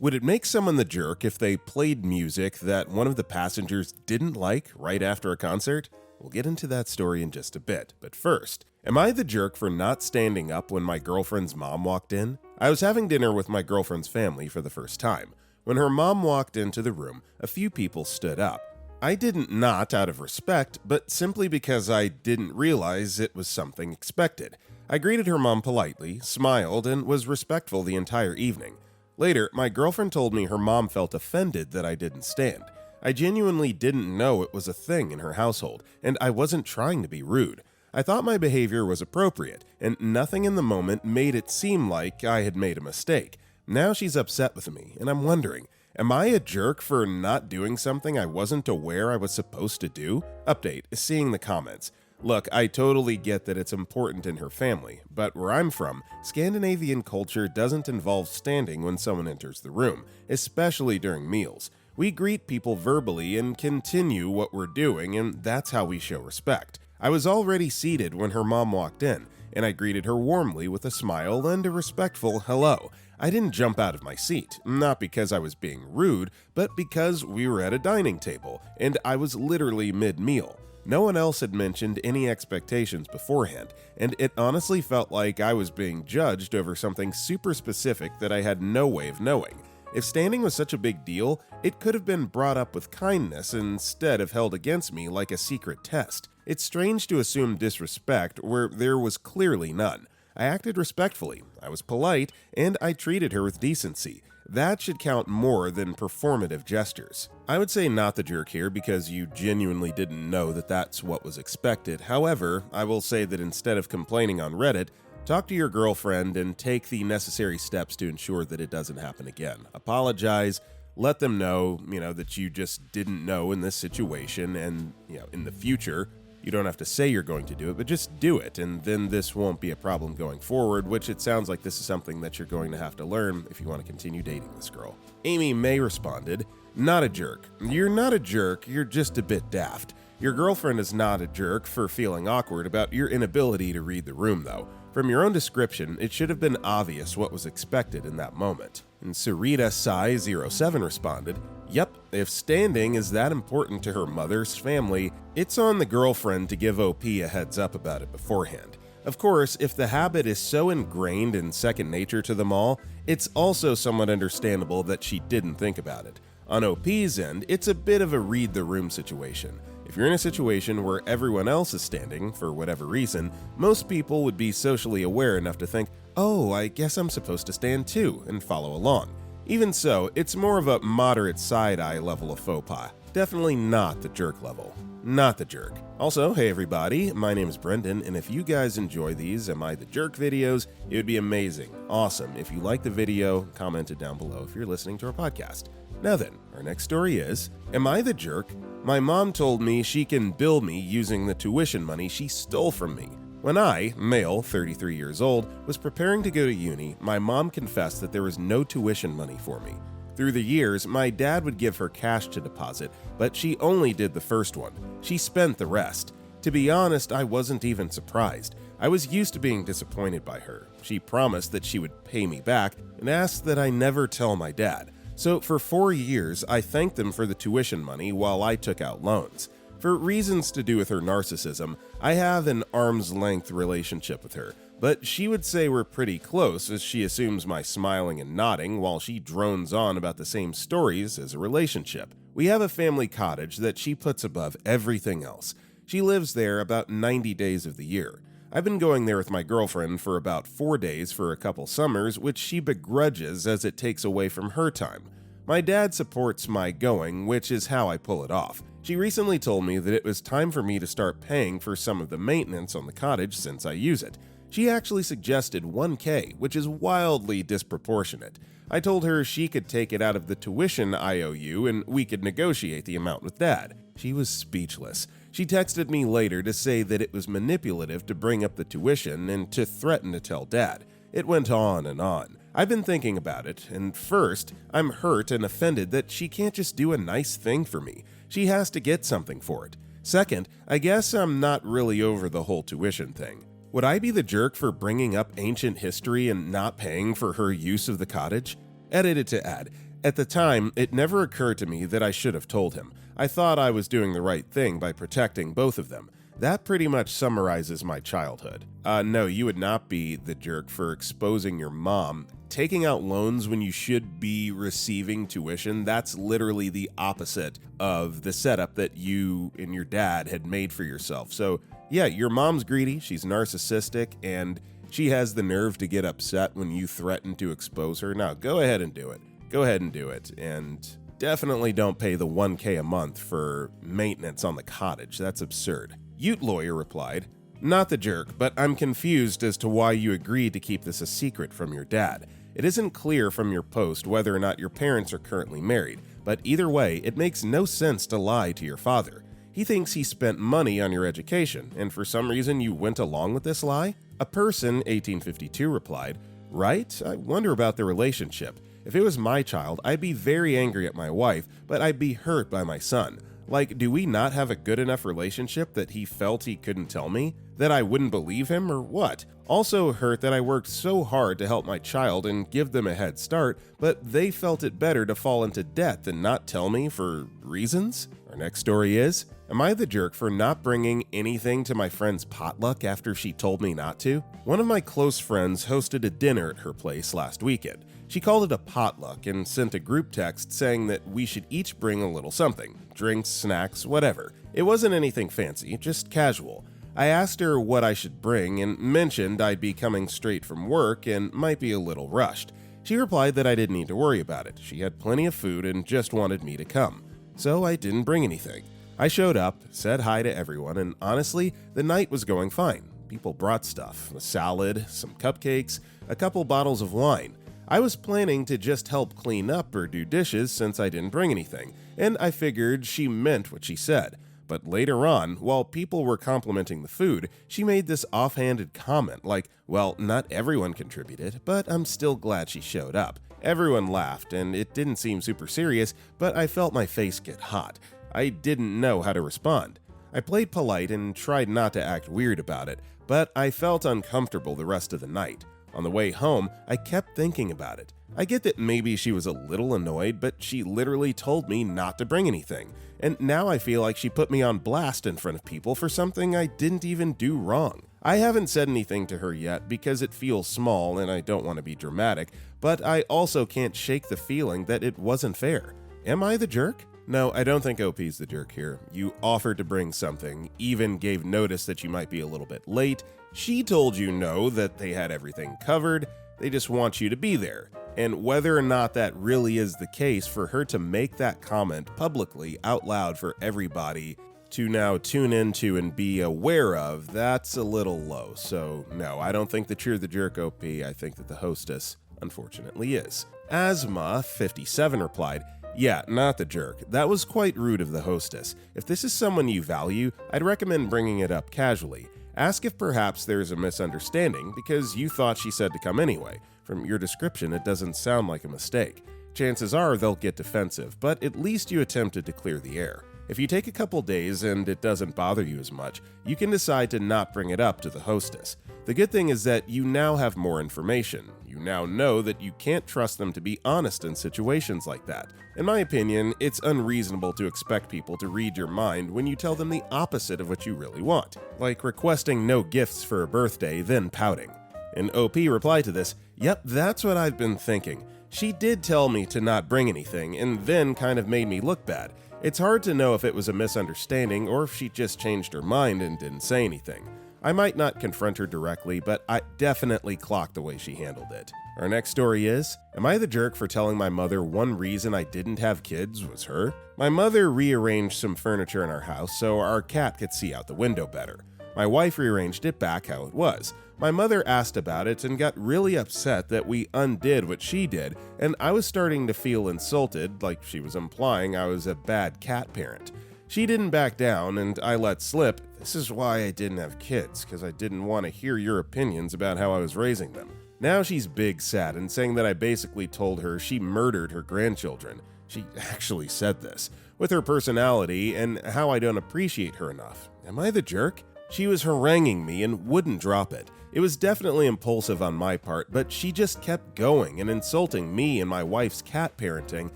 Would it make someone the jerk if they played music that one of the passengers didn't like right after a concert? We'll get into that story in just a bit, but first, am I the jerk for not standing up when my girlfriend's mom walked in? I was having dinner with my girlfriend's family for the first time. When her mom walked into the room, a few people stood up. I didn't not out of respect, but simply because I didn't realize it was something expected. I greeted her mom politely, smiled, and was respectful the entire evening. Later, my girlfriend told me her mom felt offended that I didn't stand. I genuinely didn't know it was a thing in her household, and I wasn't trying to be rude. I thought my behavior was appropriate, and nothing in the moment made it seem like I had made a mistake. Now she's upset with me, and I'm wondering, am I a jerk for not doing something I wasn't aware I was supposed to do? Update, seeing the comments. Look, I totally get that it's important in her family, but where I'm from, Scandinavian culture doesn't involve standing when someone enters the room, especially during meals. We greet people verbally and continue what we're doing, and that's how we show respect. I was already seated when her mom walked in, and I greeted her warmly with a smile and a respectful hello. I didn't jump out of my seat, not because I was being rude, but because we were at a dining table, and I was literally mid-meal. No one else had mentioned any expectations beforehand, and it honestly felt like I was being judged over something super specific that I had no way of knowing. If standing was such a big deal, it could have been brought up with kindness instead of held against me like a secret test. It's strange to assume disrespect where there was clearly none. I acted respectfully, I was polite, and I treated her with decency. That should count more than performative gestures. I would say not the jerk here because you genuinely didn't know that that's what was expected. However, I will say that instead of complaining on Reddit, talk to your girlfriend and take the necessary steps to ensure that it doesn't happen again. Apologize, let them know, that you just didn't know in this situation, and, in the future, you don't have to say you're going to do it, but just do it, and then this won't be a problem going forward, which it sounds like this is something that you're going to have to learn if you want to continue dating this girl. Amy May responded, "Not a jerk. You're not a jerk, you're just a bit daft. Your girlfriend is not a jerk for feeling awkward about your inability to read the room, though. From your own description, it should have been obvious what was expected in that moment." And Sarita Sai07 responded, "Yep, if standing is that important to her mother's family, it's on the girlfriend to give OP a heads up about it beforehand. Of course, if the habit is so ingrained in second nature to them all, it's also somewhat understandable that she didn't think about it. On OP's end, it's a bit of a read the room situation. If you're in a situation where everyone else is standing, for whatever reason, most people would be socially aware enough to think, oh, I guess I'm supposed to stand too, and follow along. Even so, it's more of a moderate side-eye level of faux pas. Definitely not the jerk level. Not the jerk. Also, hey everybody, my name is Brendan, and if you guys enjoy these Am I the Jerk videos, it would be amazing, awesome if you like the video, comment it down below if you're listening to our podcast. Now then, our next story is, Am I the jerk? My mom told me she can bill me using the tuition money she stole from me. When I, male, 33 years old, was preparing to go to uni, my mom confessed that there was no tuition money for me. Through the years, my dad would give her cash to deposit, but she only did the first one. She spent the rest. To be honest, I wasn't even surprised. I was used to being disappointed by her. She promised that she would pay me back and asked that I never tell my dad. So for 4 years, I thanked them for the tuition money while I took out loans. For reasons to do with her narcissism, I have an arm's length relationship with her, but she would say we're pretty close as she assumes my smiling and nodding while she drones on about the same stories as a relationship. We have a family cottage that she puts above everything else. She lives there about 90 days of the year. I've been going there with my girlfriend for about 4 days for a couple summers, which she begrudges as it takes away from her time. My dad supports my going, which is how I pull it off. She recently told me that it was time for me to start paying for some of the maintenance on the cottage since I use it. She actually suggested $1,000, which is wildly disproportionate. I told her she could take it out of the tuition IOU and we could negotiate the amount with Dad. She was speechless. She texted me later to say that it was manipulative to bring up the tuition and to threaten to tell Dad. It went on and on. I've been thinking about it, and first, I'm hurt and offended that she can't just do a nice thing for me. She has to get something for it. Second, I guess I'm not really over the whole tuition thing. Would I be the jerk for bringing up ancient history and not paying for her use of the cottage? Edited to add, At the time, it never occurred to me that I should have told him. I thought I was doing the right thing by protecting both of them. That pretty much summarizes my childhood. No, you would not be the jerk for exposing your mom. Taking out loans when you should be receiving tuition, that's literally the opposite of the setup that you and your dad had made for yourself. So yeah, your mom's greedy, she's narcissistic, and she has the nerve to get upset when you threaten to expose her. Now, go ahead and do it. Go ahead and do it, and definitely don't pay the $1,000 a month for maintenance on the cottage. That's absurd. Ute Lawyer replied, "Not the jerk, but I'm confused as to why you agreed to keep this a secret from your dad. It isn't clear from your post whether or not your parents are currently married, but either way, it makes no sense to lie to your father. He thinks he spent money on your education, and for some reason you went along with this lie?" A person, 1852, replied, "Right? I wonder about the relationship. If it was my child, I'd be very angry at my wife, but I'd be hurt by my son. Like, do we not have a good enough relationship that he felt he couldn't tell me? That I wouldn't believe him, or what? Also hurt that I worked so hard to help my child and give them a head start, but they felt it better to fall into debt than not tell me for reasons?" Our next story is, am I the jerk for not bringing anything to my friend's potluck after she told me not to? One of my close friends hosted a dinner at her place last weekend. She called it a potluck and sent a group text saying that we should each bring a little something, drinks, snacks, whatever. It wasn't anything fancy, just casual. I asked her what I should bring and mentioned I'd be coming straight from work and might be a little rushed. She replied that I didn't need to worry about it. She had plenty of food and just wanted me to come. So I didn't bring anything. I showed up, said hi to everyone, and honestly, the night was going fine. People brought stuff, a salad, some cupcakes, a couple bottles of wine. I was planning to just help clean up or do dishes since I didn't bring anything, and I figured she meant what she said. But later on, while people were complimenting the food, she made this offhanded comment like, well, not everyone contributed, but I'm still glad she showed up. Everyone laughed, and it didn't seem super serious, but I felt my face get hot. I didn't know how to respond. I played polite and tried not to act weird about it, but I felt uncomfortable the rest of the night. On the way home, I kept thinking about it. I get that maybe she was a little annoyed, but she literally told me not to bring anything. And now I feel like she put me on blast in front of people for something I didn't even do wrong. I haven't said anything to her yet because it feels small and I don't want to be dramatic, but I also can't shake the feeling that it wasn't fair. Am I the jerk? No, I don't think OP's the jerk here. You offered to bring something, even gave notice that you might be a little bit late. She told you no, that they had everything covered. They just want you to be there. And whether or not that really is the case, for her to make that comment publicly out loud for everybody to now tune into and be aware of, that's a little low. So no, I don't think that you're the jerk, OP. I think that the hostess, unfortunately, is. Asma57 replied, "Yeah, not the jerk. That was quite rude of the hostess. If this is someone you value, I'd recommend bringing it up casually. Ask if perhaps there's a misunderstanding because you thought she said to come anyway. From your description, it doesn't sound like a mistake. Chances are they'll get defensive, but at least you attempted to clear the air. If you take a couple days and it doesn't bother you as much, you can decide to not bring it up to the hostess. The good thing is that you now have more information. You now know that you can't trust them to be honest in situations like that. In my opinion, it's unreasonable to expect people to read your mind when you tell them the opposite of what you really want, like requesting no gifts for a birthday, then pouting." An OP replied to this, "Yep, that's what I've been thinking. She did tell me to not bring anything and then kind of made me look bad. It's hard to know if it was a misunderstanding or if she just changed her mind and didn't say anything. I might not confront her directly, but I definitely clocked the way she handled it." Our next story is, am I the jerk for telling my mother one reason I didn't have kids was her? My mother rearranged some furniture in our house so our cat could see out the window better. My wife rearranged it back how it was. My mother asked about it and got really upset that we undid what she did, and I was starting to feel insulted, like she was implying I was a bad cat parent. She didn't back down, and I let slip, "This is why I didn't have kids, because I didn't want to hear your opinions about how I was raising them." Now she's big sad and saying that I basically told her she murdered her grandchildren. She actually said this. With her personality and how I don't appreciate her enough. Am I the jerk? She was haranguing me and wouldn't drop it. It was definitely impulsive on my part, but she just kept going and insulting me and my wife's cat parenting,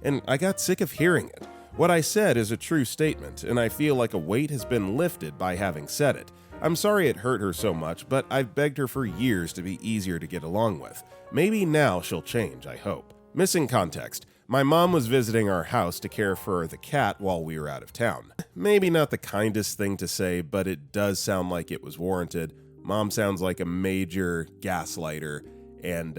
and I got sick of hearing it. What I said is a true statement, and I feel like a weight has been lifted by having said it. I'm sorry it hurt her so much, but I've begged her for years to be easier to get along with. Maybe now she'll change, I hope. Missing context. My mom was visiting our house to care for the cat while we were out of town. Maybe not the kindest thing to say, but it does sound like it was warranted. Mom sounds like a major gaslighter, and,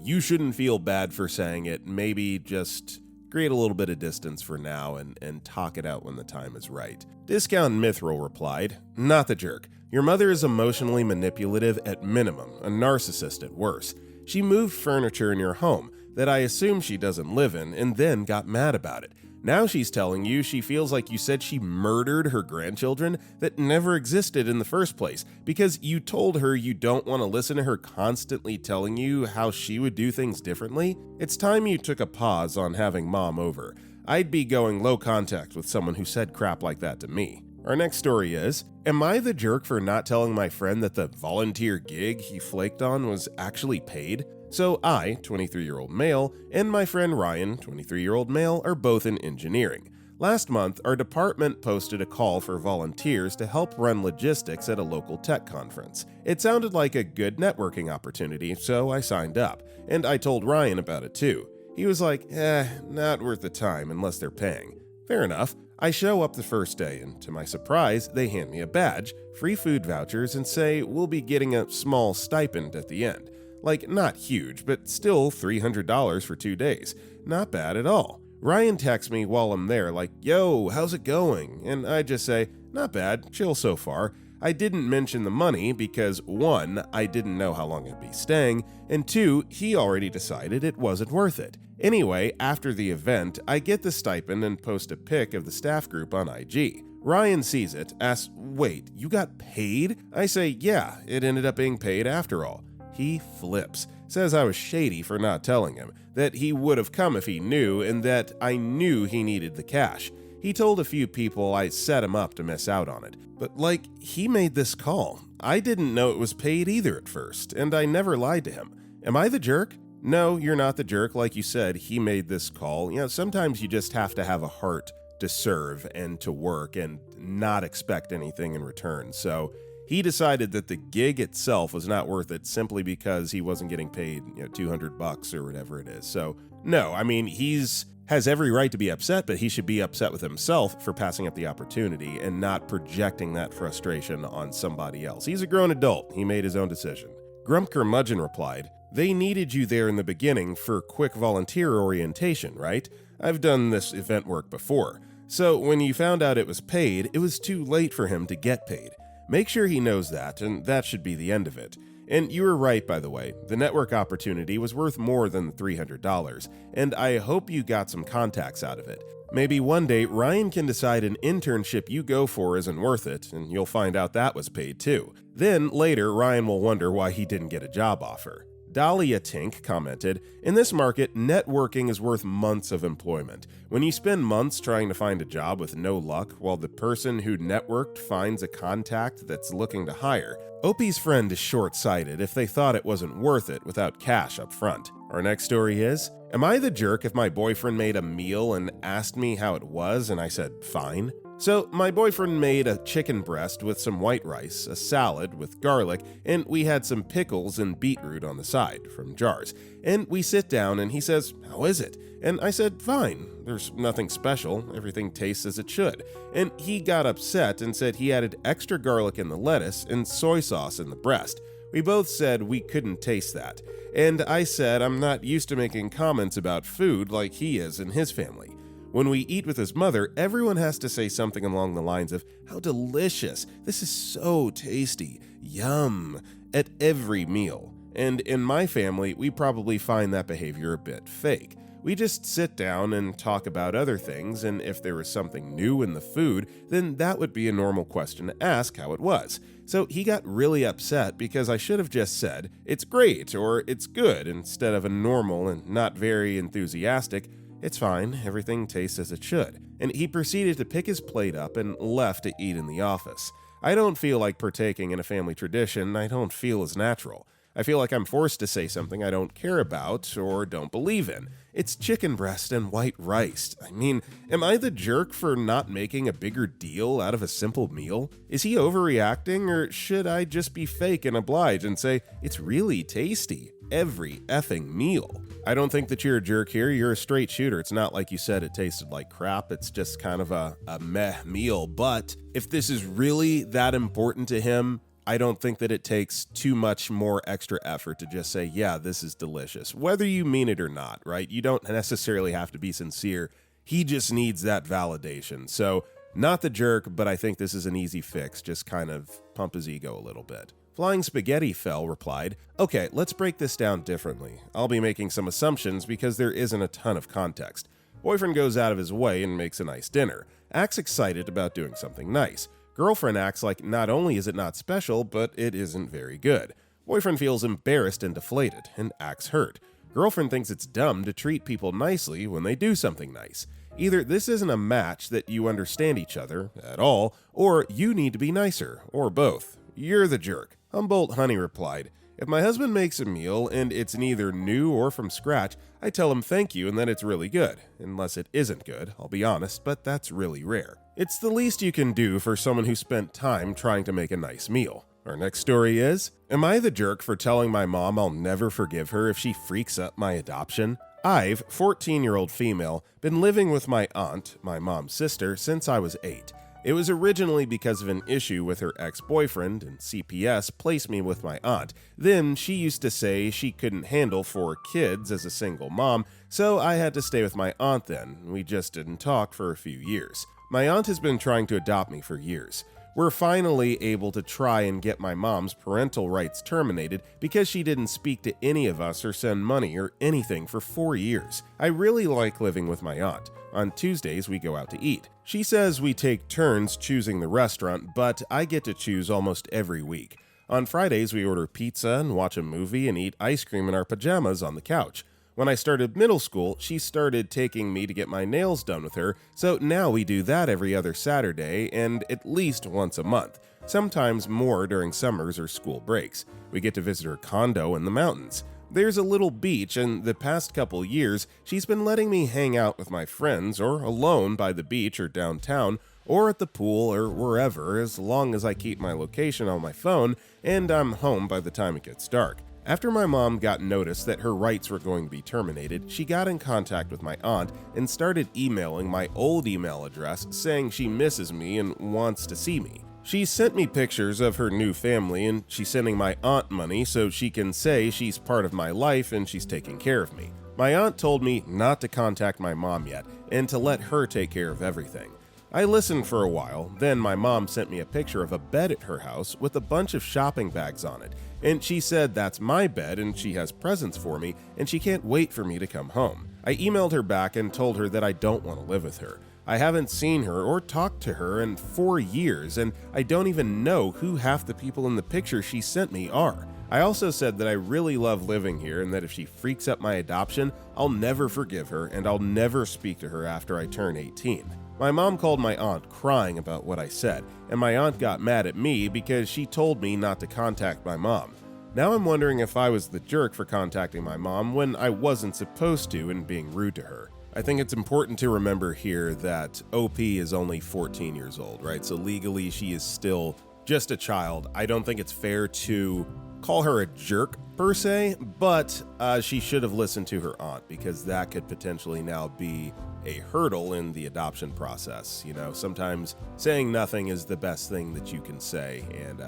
you shouldn't feel bad for saying it. Maybe just create a little bit of distance for now and talk it out when the time is right. Discount Mithril replied, "Not the jerk. Your mother is emotionally manipulative at minimum, a narcissist at worst. She moved furniture in your home that I assume she doesn't live in and then got mad about it. Now she's telling you she feels like you said she murdered her grandchildren that never existed in the first place because you told her you don't want to listen to her constantly telling you how she would do things differently. It's time you took a pause on having mom over. I'd be going low contact with someone who said crap like that to me." Our next story is, am I the jerk for not telling my friend that the volunteer gig he flaked on was actually paid? So I, 23-year-old male, and my friend Ryan, 23-year-old male, are both in engineering. Last month, our department posted a call for volunteers to help run logistics at a local tech conference. It sounded like a good networking opportunity, so I signed up, and I told Ryan about it too. He was like, not worth the time unless they're paying. Fair enough. I show up the first day, and to my surprise, they hand me a badge, free food vouchers, and say we'll be getting a small stipend at the end. Like, not huge, but still $300 for 2 days. Not bad at all. Ryan texts me while I'm there like, "Yo, how's it going?" And I just say, "Not bad, chill so far." I didn't mention the money because 1, I didn't know how long I'd be staying, and 2, he already decided it wasn't worth it. Anyway, after the event, I get the stipend and post a pic of the staff group on IG. Ryan sees it, asks, "Wait, you got paid?" I say, "Yeah, it ended up being paid after all." He flips, says I was shady for not telling him, that he would have come if he knew, and that I knew he needed the cash. He told a few people I set him up to miss out on it. But he made this call. I didn't know it was paid either at first, and I never lied to him. Am I the jerk? No, you're not the jerk. Like you said, he made this call. Sometimes you just have to have a heart to serve and to work and not expect anything in return. So he decided that the gig itself was not worth it simply because he wasn't getting paid, $200 or whatever it is. So no, he's has every right to be upset, but he should be upset with himself for passing up the opportunity and not projecting that frustration on somebody else. He's a grown adult. He made his own decision. Grump Curmudgeon replied, "They needed you there in the beginning for quick volunteer orientation, right? I've done this event work before. So when you found out it was paid, it was too late for him to get paid. Make sure he knows that, and that should be the end of it. And you were right, by the way. The network opportunity was worth more than $300, and I hope you got some contacts out of it. Maybe one day Ryan can decide an internship you go for isn't worth it, and you'll find out that was paid too. Then later, Ryan will wonder why he didn't get a job offer." Dahlia Tink commented, "In this market, networking is worth months of employment. When you spend months trying to find a job with no luck, while the person who networked finds a contact that's looking to hire, Opie's friend is short-sighted if they thought it wasn't worth it without cash up front." Our next story is, am I the jerk if my boyfriend made a meal and asked me how it was and I said fine? So my boyfriend made a chicken breast with some white rice, a salad with garlic, and we had some pickles and beetroot on the side from jars. And we sit down and he says, "How is it?" And I said, "Fine. There's nothing special. Everything tastes as it should." And he got upset and said he added extra garlic in the lettuce and soy sauce in the breast. We both said we couldn't taste that. And I said I'm not used to making comments about food like he is in his family. When we eat with his mother, everyone has to say something along the lines of, "How delicious, this is so tasty, yum," at every meal. And in my family, we probably find that behavior a bit fake. We just sit down and talk about other things, and if there was something new in the food, then that would be a normal question to ask how it was. So he got really upset because I should have just said, "It's great," or "It's good," instead of a normal and not very enthusiastic, "It's fine, everything tastes as it should." And he proceeded to pick his plate up and left to eat in the office. I don't feel like partaking in a family tradition I don't feel is natural. I feel like I'm forced to say something I don't care about or don't believe in. It's chicken breast and white rice. I mean, am I the jerk for not making a bigger deal out of a simple meal? Is he overreacting, or should I just be fake and oblige and say, it's really tasty every effing meal? I don't think that you're a jerk here. You're a straight shooter. It's not like you said it tasted like crap. It's just kind of a meh meal. But if this is really that important to him, I don't think that it takes too much more extra effort to just say, yeah, this is delicious, whether you mean it or not, right? You don't necessarily have to be sincere. He just needs that validation. So not the jerk, but I think this is an easy fix. Just kind of pump his ego a little bit. Flying Spaghetti Fell replied, okay, let's break this down differently. I'll be making some assumptions because there isn't a ton of context. Boyfriend goes out of his way and makes a nice dinner. Acts excited about doing something nice. Girlfriend acts like not only is it not special, but it isn't very good. Boyfriend feels embarrassed and deflated, and acts hurt. Girlfriend thinks it's dumb to treat people nicely when they do something nice. Either this isn't a match that you understand each other at all, or you need to be nicer, or both. You're the jerk. Humboldt Honey replied, if my husband makes a meal and it's neither new or from scratch, I tell him thank you and that it's really good. Unless it isn't good, I'll be honest, but that's really rare. It's the least you can do for someone who spent time trying to make a nice meal. Our next story is, am I the jerk for telling my mom I'll never forgive her if she freaks up my adoption? I've, 14-year-old female, been living with my aunt, my mom's sister, since I was 8. It was originally because of an issue with her ex-boyfriend, and CPS placed me with my aunt. Then she used to say she couldn't handle 4 kids as a single mom, so I had to stay with my aunt then. We just didn't talk for a few years. My aunt has been trying to adopt me for years. We're finally able to try and get my mom's parental rights terminated because she didn't speak to any of us or send money or anything for 4 years. I really like living with my aunt. On Tuesdays, we go out to eat. She says we take turns choosing the restaurant, but I get to choose almost every week. On Fridays, we order pizza and watch a movie and eat ice cream in our pajamas on the couch. When I started middle school, she started taking me to get my nails done with her, so now we do that every other Saturday and at least once a month, sometimes more during summers or school breaks. We get to visit her condo in the mountains. There's a little beach, and the past couple years, she's been letting me hang out with my friends or alone by the beach or downtown or at the pool or wherever, as long as I keep my location on my phone and I'm home by the time it gets dark. After my mom got notice that her rights were going to be terminated, she got in contact with my aunt and started emailing my old email address saying she misses me and wants to see me. She sent me pictures of her new family, and she's sending my aunt money so she can say she's part of my life and she's taking care of me. My aunt told me not to contact my mom yet and to let her take care of everything. I listened for a while, then my mom sent me a picture of a bed at her house with a bunch of shopping bags on it, and she said that's my bed and she has presents for me and she can't wait for me to come home. I emailed her back and told her that I don't want to live with her. I haven't seen her or talked to her in 4 years, and I don't even know who half the people in the picture she sent me are. I also said that I really love living here and that if she freaks up my adoption, I'll never forgive her and I'll never speak to her after I turn 18. My mom called my aunt crying about what I said, and my aunt got mad at me because she told me not to contact my mom. Now I'm wondering if I was the jerk for contacting my mom when I wasn't supposed to and being rude to her. I think it's important to remember here that OP is only 14 years old, right? So legally she is still just a child. I don't think it's fair to call her a jerk per se, but she should have listened to her aunt because that could potentially now be a hurdle in the adoption process. You know, sometimes saying nothing is the best thing that you can say, and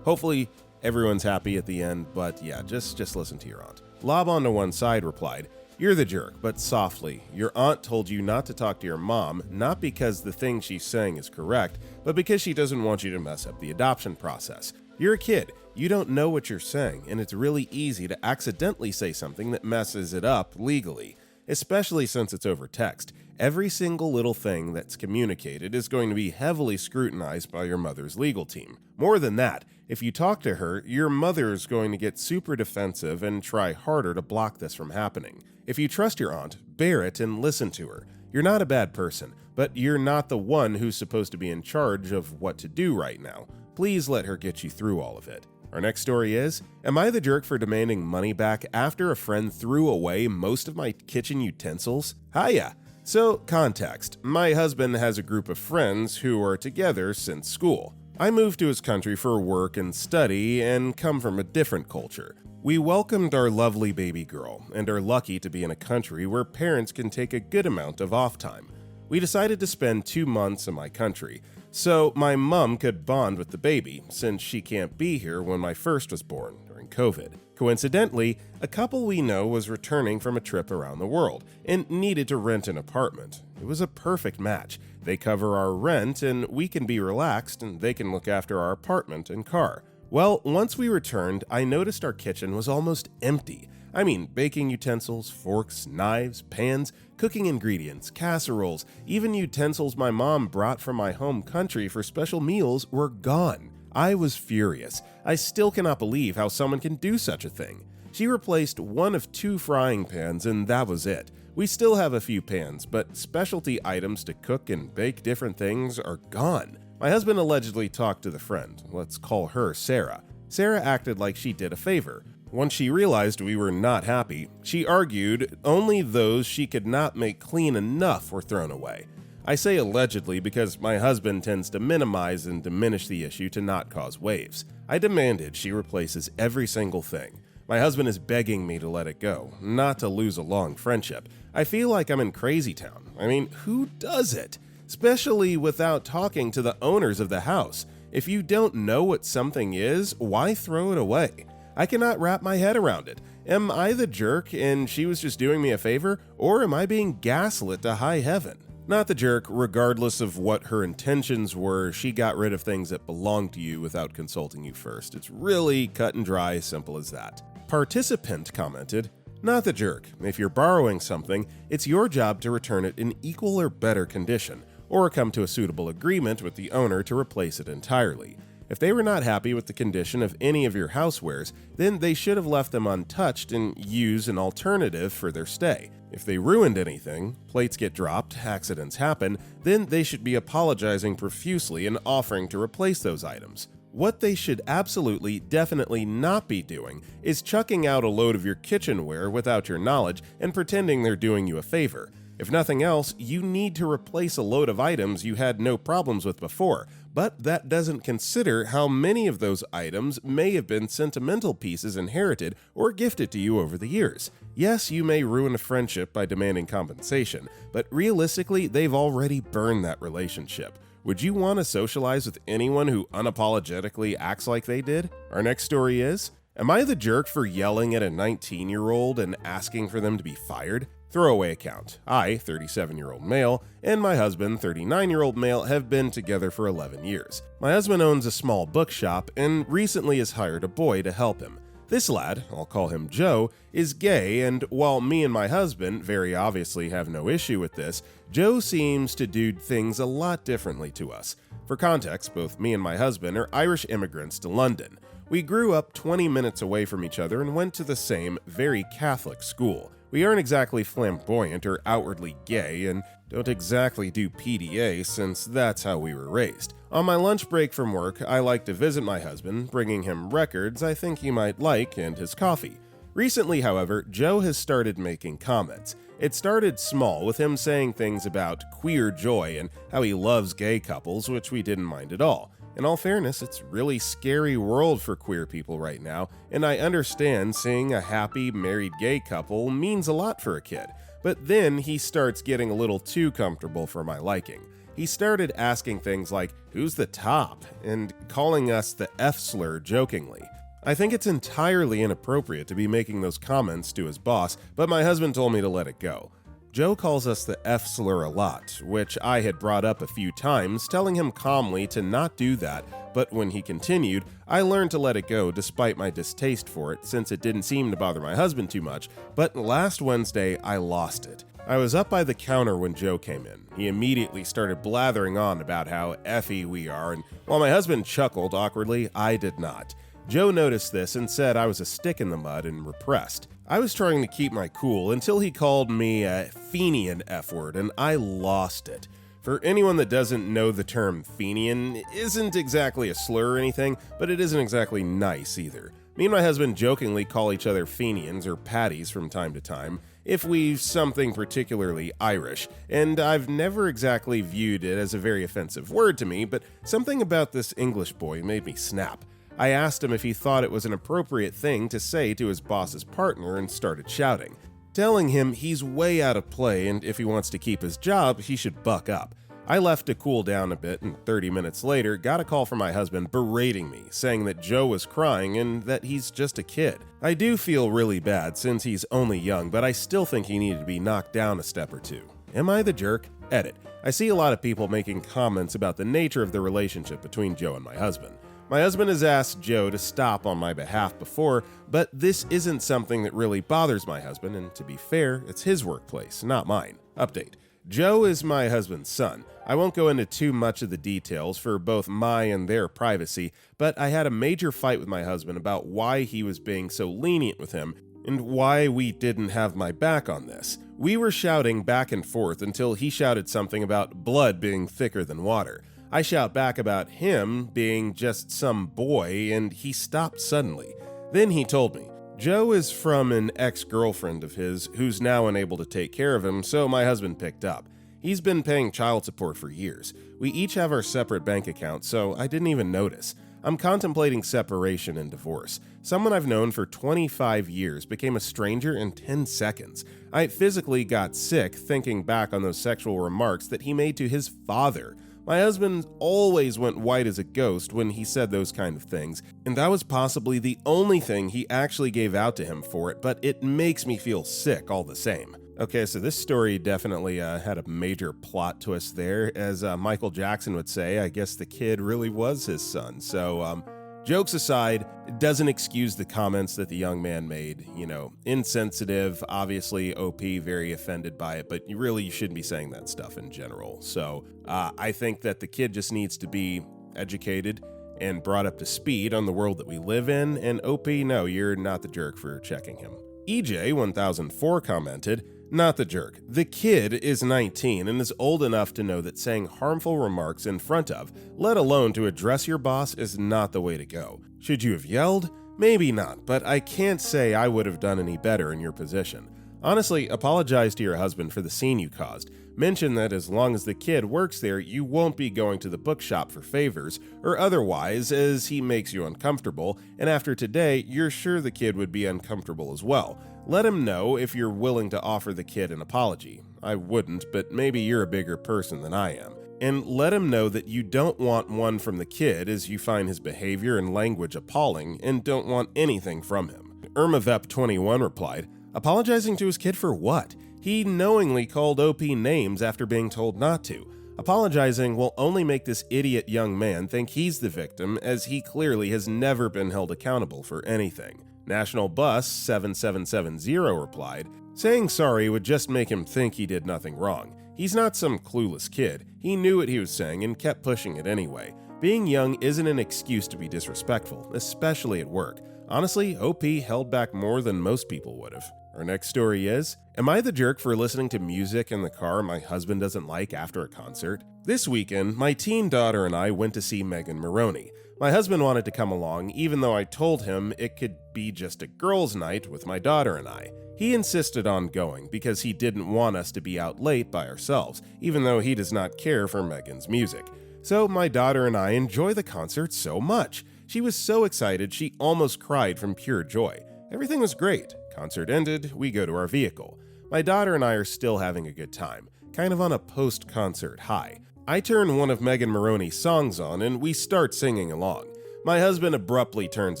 hopefully everyone's happy at the end, but yeah, just listen to your aunt. Lob on to one side replied, you're the jerk, but softly. Your aunt told you not to talk to your mom, not because the thing she's saying is correct, but because she doesn't want you to mess up the adoption process. You're a kid. You don't know what you're saying, and it's really easy to accidentally say something that messes it up legally, especially since it's over text. Every single little thing that's communicated is going to be heavily scrutinized by your mother's legal team. More than that, if you talk to her, your mother is going to get super defensive and try harder to block this from happening. If you trust your aunt, bear it and listen to her. You're not a bad person, but you're not the one who's supposed to be in charge of what to do right now. Please let her get you through all of it. Our next story is, am I the jerk for demanding money back after a friend threw away most of my kitchen utensils? Hiya! So, context. My husband has a group of friends who are together since school. I moved to his country for work and study and come from a different culture. We welcomed our lovely baby girl and are lucky to be in a country where parents can take a good amount of off time. We decided to spend 2 months in my country, so my mom could bond with the baby since she can't be here when my first was born during COVID. Coincidentally, a couple we know was returning from a trip around the world and needed to rent an apartment. It was a perfect match. They cover our rent and we can be relaxed and they can look after our apartment and car. Well, once we returned, I noticed our kitchen was almost empty. I mean, baking utensils, forks, knives, pans, cooking ingredients, casseroles, even utensils my mom brought from my home country for special meals were gone. I was furious. I still cannot believe how someone can do such a thing. She replaced one of 2 frying pans and that was it. We still have a few pans, but specialty items to cook and bake different things are gone. My husband allegedly talked to the friend, let's call her Sarah. Sarah acted like she did a favor. Once she realized we were not happy, she argued only those she could not make clean enough were thrown away. I say allegedly because my husband tends to minimize and diminish the issue to not cause waves. I demanded she replaces every single thing. My husband is begging me to let it go, not to lose a long friendship. I feel like I'm in crazy town. I mean, who does it? Especially without talking to the owners of the house. If you don't know what something is, why throw it away? I cannot wrap my head around it. Am I the jerk and she was just doing me a favor, or am I being gaslit to high heaven? Not the jerk, regardless of what her intentions were, she got rid of things that belonged to you without consulting you first. It's really cut and dry, simple as that. Participant commented, not the jerk. If you're borrowing something, it's your job to return it in equal or better condition, or come to a suitable agreement with the owner to replace it entirely. If they were not happy with the condition of any of your housewares, then they should have left them untouched and used an alternative for their stay. If they ruined anything, plates get dropped, accidents happen, then they should be apologizing profusely and offering to replace those items. What they should absolutely, definitely not be doing is chucking out a load of your kitchenware without your knowledge and pretending they're doing you a favor. If nothing else, you need to replace a load of items you had no problems with before, but that doesn't consider how many of those items may have been sentimental pieces inherited or gifted to you over the years. Yes, you may ruin a friendship by demanding compensation, but realistically, they've already burned that relationship. Would you want to socialize with anyone who unapologetically acts like they did? Our next story is, am I the jerk for yelling at a 19-year-old and asking for them to be fired? Throwaway account. I, 37-year-old male, and my husband, 39-year-old male, have been together for 11 years. My husband owns a small bookshop and recently has hired a boy to help him. This lad, I'll call him Joe, is gay, and while me and my husband very obviously have no issue with this, Joe seems to do things a lot differently to us. For context, both me and my husband are Irish immigrants to London. We grew up 20 minutes away from each other and went to the same, very Catholic school. We aren't exactly flamboyant or outwardly gay, and don't exactly do PDA since that's how we were raised. On my lunch break from work, I like to visit my husband, bringing him records I think he might like and his coffee. Recently, however, Joe has started making comments. It started small with him saying things about queer joy and how he loves gay couples, which we didn't mind at all. In all fairness, it's a really scary world for queer people right now, and I understand seeing a happy, married gay couple means a lot for a kid. But then he starts getting a little too comfortable for my liking. He started asking things like, who's the top? And calling us the F slur jokingly. I think it's entirely inappropriate to be making those comments to his boss, but my husband told me to let it go. Joe calls us the F slur a lot, which I had brought up a few times, telling him calmly to not do that, but when he continued, I learned to let it go despite my distaste for it since it didn't seem to bother my husband too much, but last Wednesday I lost it. I was up by the counter when Joe came in. He immediately started blathering on about how effy we are, and while my husband chuckled awkwardly, I did not. Joe noticed this and said I was a stick in the mud and repressed. I was trying to keep my cool until he called me a Fenian F-word, and I lost it. For anyone that doesn't know, the term Fenian isn't exactly a slur or anything, but it isn't exactly nice either. Me and my husband jokingly call each other Fenians or Paddies from time to time, if we've something particularly Irish, and I've never exactly viewed it as a very offensive word to me, but something about this English boy made me snap. I asked him if he thought it was an appropriate thing to say to his boss's partner and started shouting, telling him he's way out of play and if he wants to keep his job, he should buck up. I left to cool down a bit, and 30 minutes later, got a call from my husband berating me, saying that Joe was crying and that he's just a kid. I do feel really bad since he's only young, but I still think he needed to be knocked down a step or two. Am I the jerk? Edit. I see a lot of people making comments about the nature of the relationship between Joe and my husband. My husband has asked Joe to stop on my behalf before, but this isn't something that really bothers my husband, and to be fair, it's his workplace, not mine. Update. Joe is my husband's son. I won't go into too much of the details for both my and their privacy, but I had a major fight with my husband about why he was being so lenient with him and why we didn't have my back on this. We were shouting back and forth until he shouted something about blood being thicker than water. I shout back about him being just some boy, and he stopped suddenly. Then he told me, Joe is from an ex-girlfriend of his who's now unable to take care of him, so my husband picked up. He's been paying child support for years. We each have our separate bank accounts, so I didn't even notice. I'm contemplating separation and divorce. Someone I've known for 25 years became a stranger in 10 seconds. I physically got sick thinking back on those sexual remarks that he made to his father. My husband always went white as a ghost when he said those kind of things, and that was possibly the only thing he actually gave out to him for it, but it makes me feel sick all the same. Okay, so this story definitely had a major plot twist there. As Michael Jackson would say, I guess the kid really was his son. So, jokes aside, it doesn't excuse the comments that the young man made. You know, insensitive, obviously OP, very offended by it, but you shouldn't be saying that stuff in general. So I think that the kid just needs to be educated and brought up to speed on the world that we live in. And OP, no, you're not the jerk for checking him. EJ1004 commented, not the jerk. The kid is 19 and is old enough to know that saying harmful remarks in front of, let alone to address your boss, is not the way to go. Should you have yelled? Maybe not, but I can't say I would have done any better in your position. Honestly, apologize to your husband for the scene you caused. Mention that as long as the kid works there, you won't be going to the bookshop for favors, or otherwise, as he makes you uncomfortable, and after today, you're sure the kid would be uncomfortable as well. Let him know if you're willing to offer the kid an apology. I wouldn't, but maybe you're a bigger person than I am. And let him know that you don't want one from the kid as you find his behavior and language appalling and don't want anything from him. IrmaVep21 replied, apologizing to his kid for what? He knowingly called OP names after being told not to. Apologizing will only make this idiot young man think he's the victim, as he clearly has never been held accountable for anything. National Bus 7770 replied, saying sorry would just make him think he did nothing wrong. He's not some clueless kid. He knew what he was saying and kept pushing it anyway. Being young isn't an excuse to be disrespectful, especially at work. Honestly, OP held back more than most people would have. Our next story is, am I the jerk for listening to music in the car my husband doesn't like after a concert? This weekend, my teen daughter and I went to see Megan Maroney. My husband wanted to come along, even though I told him it could be just a girls' night with my daughter and I. He insisted on going because he didn't want us to be out late by ourselves, even though he does not care for Megan's music. So my daughter and I enjoy the concert so much. She was so excited she almost cried from pure joy. Everything was great. Concert ended, we go to our vehicle. My daughter and I are still having a good time, kind of on a post-concert high. I turn one of Megan Maroney's songs on and we start singing along. My husband abruptly turns